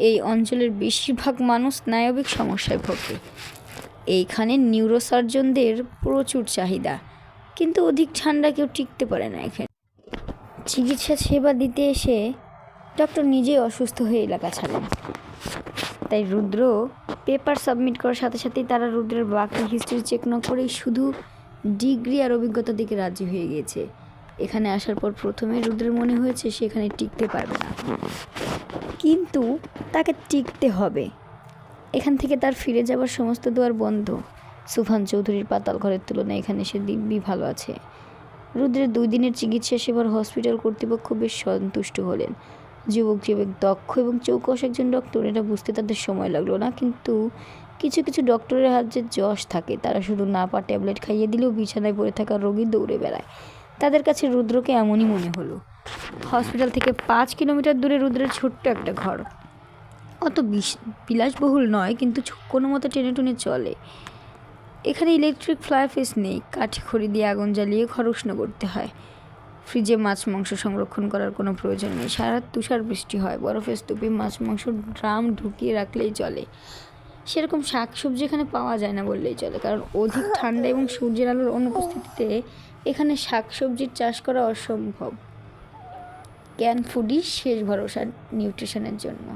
এই অঞ্চলের বেশিরভাগ মানুষ স্নায়বিক সমস্যায় ভোগে। এইখানে নিউরোসার্জনদের প্রচুর চাহিদা, কিন্তু অধিক ঠান্ডা কেউ টিকতে পারে না এখানে। চিকিৎসা সেবা দিতে এসে ডক্টর নিজেই অসুস্থ হয়ে এলাকা ছাড়েন। তাই রুদ্র পেপার সাবমিট করার সাথে সাথেই তারা রুদ্রের বাকি হিস্ট্রি চেক না করেই শুধু ডিগ্রি আর অভিজ্ঞতার দিকে রাজি হয়ে গিয়েছে। এখানে আসার পর প্রথমে রুদ্রের মনে হয়েছে সে এখানে টিকতে পারবে না, কিন্তু তাকে টিকতে হবে। এখান থেকে তার ফিরে যাবার সমস্ত দুয়ার বন্ধ। সুফান চৌধুরীর পাতাল ঘরের তুলনায় এখানে সে দিব্যি ভালো আছে। রুদ্রের 2 দিনের চিকিৎসা সেবার হসপিটাল কর্তৃপক্ষ বেশ সন্তুষ্ট হলেন। যুবক দক্ষ এবং চৌকস একজন ডক্টর, এটা বুঝতে তাদের সময় লাগলো না। কিন্তু কিছু কিছু ডক্টরের হাত যে যশ থাকে, তারা শুধু নাপা ট্যাবলেট খাইয়ে দিলেও বিছানায় পড়ে থাকা রোগী দৌড়ে বেড়ায়। তাদের কাছে রুদ্রকে এমনই মনে হলো। হসপিটাল থেকে 5 কিলোমিটার দূরে রুদ্রের ছোট্ট একটা ঘর। অত বিলাসবহুল নয়, কিন্তু কোনো মতো টেনে টুনে চলে। এখানে ইলেকট্রিক ফ্লাইফেস নেই, কাঠি খড়ি দিয়ে আগুন জ্বালিয়ে ঘর উষ্ণ করতে হয়। ফ্রিজে মাছ মাংস সংরক্ষণ করার কোনো প্রয়োজন নেই। সারা তুষার বৃষ্টি হয়, বরফের স্তূপে মাছ মাংস ড্রাম ঢুকিয়ে রাখলেই চলে। সেরকম শাকসবজি এখানে পাওয়া যায় না বললেই চলে, কারণ অধিক ঠান্ডা এবং সূর্যের আলোর অনুপস্থিতিতে এখানে শাকসবজির চাষ করা অসম্ভব। ক্যান ফুডই শেষ ভরসা নিউট্রিশনের জন্য।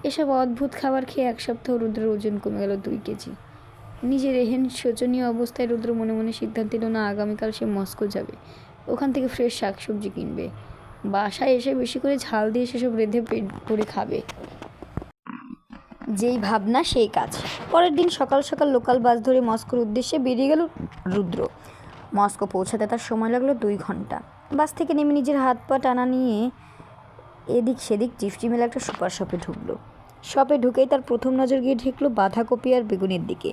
এসব অদ্ভুত খাবার খেয়ে 1 সপ্তাহ রুদ্রের ওজন কমে গেল 2 কেজি। নিজের এহেন শোচনীয় অবস্থায় রুদ্র মনে মনে সিদ্ধান্ত নিল না, আগামীকাল সে মস্কো যাবে, ওখান থেকে ফ্রেশ শাকসবজি কিনবে, বাসায় এসে বেশি করে ঝাল দিয়ে সেসব রেঁধে পেট ভরে খাবে। যেই ভাবনা সেই কাজ। পরের দিন সকাল সকাল লোকাল বাস ধরে মস্কোর উদ্দেশ্যে বেরিয়ে গেল রুদ্র। মস্কো পৌঁছাতে তার সময় লাগলো 2 ঘন্টা। বাস থেকে নেমে নিজের হাত পা টানা নিয়ে এদিক সেদিক চিফচিমেল একটা সুপার শপে ঢুকলো। শপে ঢুকেই তার প্রথম নজর গিয়ে ঠেকলো বাঁধাকপি আর বেগুনের দিকে।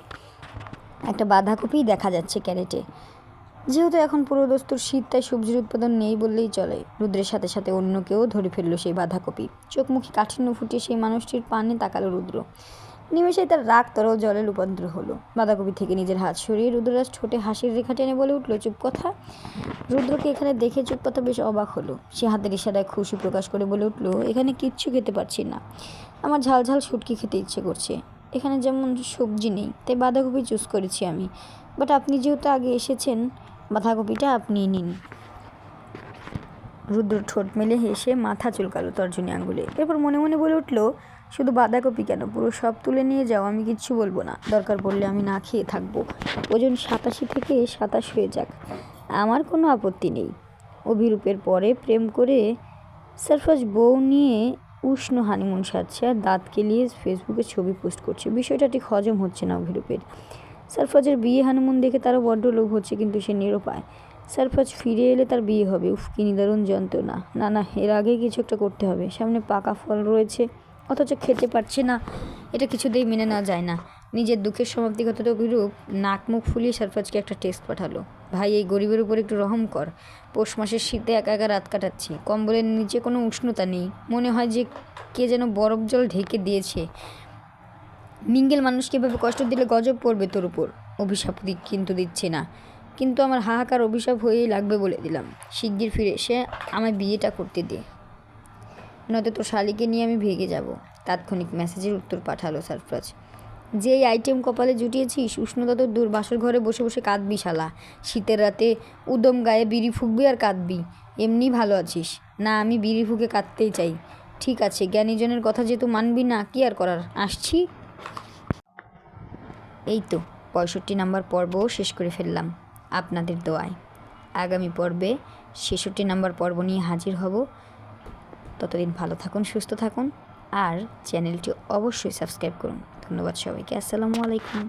একটা বাঁধাকপিই দেখা যাচ্ছে ক্যারেটে। যেহেতু এখন পুরো দস্তুর শীত, তাই সবজির উৎপাদন নেই বললেই চলে। রুদ্রের সাথে সাথে অন্য কেউ ধরে ফেললো সেই বাঁধাকপি। চোখ মুখে কাঠিন্য ফুটিয়ে সেই মানুষটির পানে তাকালো রুদ্র। নিমেষেই তার রাগ তরল জলে রূপান্তর হলো। বাঁধাকপি থেকে নিজের হাত সরিয়ে রুদ্ররাজ ঠোঁটে হাসির রেখা টেনে বলে উঠল, চুপ কথা। রুদ্রকে এখানে দেখে চুপ কথা বেশ অবাক হলো। সে হাতের ইশারায় খুশি প্রকাশ করে বলে উঠল, এখানে কিচ্ছু খেতে পারছি না, আমার ঝাল ঝাল শুটকি খেতে ইচ্ছে করছে। এখানে যেমন সবজি নেই, তাই বাঁধাকপি চুজ করেছি আমি। বাট আপনি যেহেতু আগে এসেছেন, বাঁধাকপিটা আপনিই নিন। রুদ্র ঠোঁট মেলে হেসে মাথা চুলকালো তর্জনী আঙ্গুলে। এরপর মনে মনে বলে উঠল, শুধু বাঁধাকপি কেন, পুরো সব তুলে নিয়ে যাও, আমি কিচ্ছু বলবো না। দরকার পড়লে আমি না খেয়ে থাকবো। ওজন 87 থেকে 27 হয়ে যাক, আমার কোনো আপত্তি নেই। অভিরূপের পরে প্রেম করে সারফাজ বউ নিয়ে উষ্ণ হানিমুন সারছে আর দাঁত কেলিয়ে ফেসবুকে ছবি পোস্ট করছে। বিষয়টা ঠিক হজম হচ্ছে না অভিরূপের। সারফাজের বিয়ে হানিমুন দেখে তারও বড্ড লোভ হচ্ছে, কিন্তু সে নিরুপায়। সারফাজ ফিরে এলে তার বিয়ে হবে। উফ, কি নিদারুণ যন্ত্রণা। না, এর আগেই কিছু একটা করতে হবে। সামনে পাকা ফল রয়েছে, অথচ খেতে পারছে না। এটা কিছুতেই মেনে নেওয়া যায় না। নিজের দুঃখের সমাপ্তি কথাটা অভিরূপ নাক মুখ ফুলিয়ে সারফাজকে একটা টেক্সট পাঠালো। ভাই, এই গরিবের উপর একটু রহম কর। পৌষ মাসের শীতে একা একা রাত কাটাচ্ছি, কম্বলের নিচে কোনো উষ্ণতা নেই। মনে হয় যে কে যেন বরফ জল ঢেকে দিয়েছে। মিঙ্গেল মানুষকে এভাবে কষ্ট দিলে গজব পড়বে তোর উপর। অভিশাপ কিন্তু দিচ্ছি না, কিন্তু আমার হাহাকার অভিশাপ হয়েই লাগবে বলে দিলাম। শিগগির ফিরে এসে আমায় বিয়েটা করতে দে, নয়তো তোর শালিকে নিয়ে আমি ভেগে যাব। তাৎক্ষণিক মেসেজের উত্তর পাঠালো সারফরাজ। যেই আইটেম কপালে জুটিয়েছিস, উষ্ণতা তোর দূর, বাসর ঘরে বসে বসে কাঁদবি শালা। শীতের রাতে উদম গায়ে বিড়ি ফুঁকবি আর কাঁদবি। এমনি ভালো আছিস না, আমি বিড়ি ফুঁকে কাঁদতেই চাই। ঠিক আছে, জ্ঞানীজনের কথা যেহেতু মানবি না, কি আর করার, আসছি। এই তো 65 নম্বর পর্বও শেষ করে ফেললাম আপনাদের দোয়ায়। আগামী পর্বে 66 নম্বর পর্ব নিয়ে হাজির হব। ততদিন ভালো থাকুন, সুস্থ থাকুন, আর চ্যানেলটি অবশ্যই সাবস্ক্রাইব করুন। ধন্যবাদ সবাইকে। আসসালামু আলাইকুম।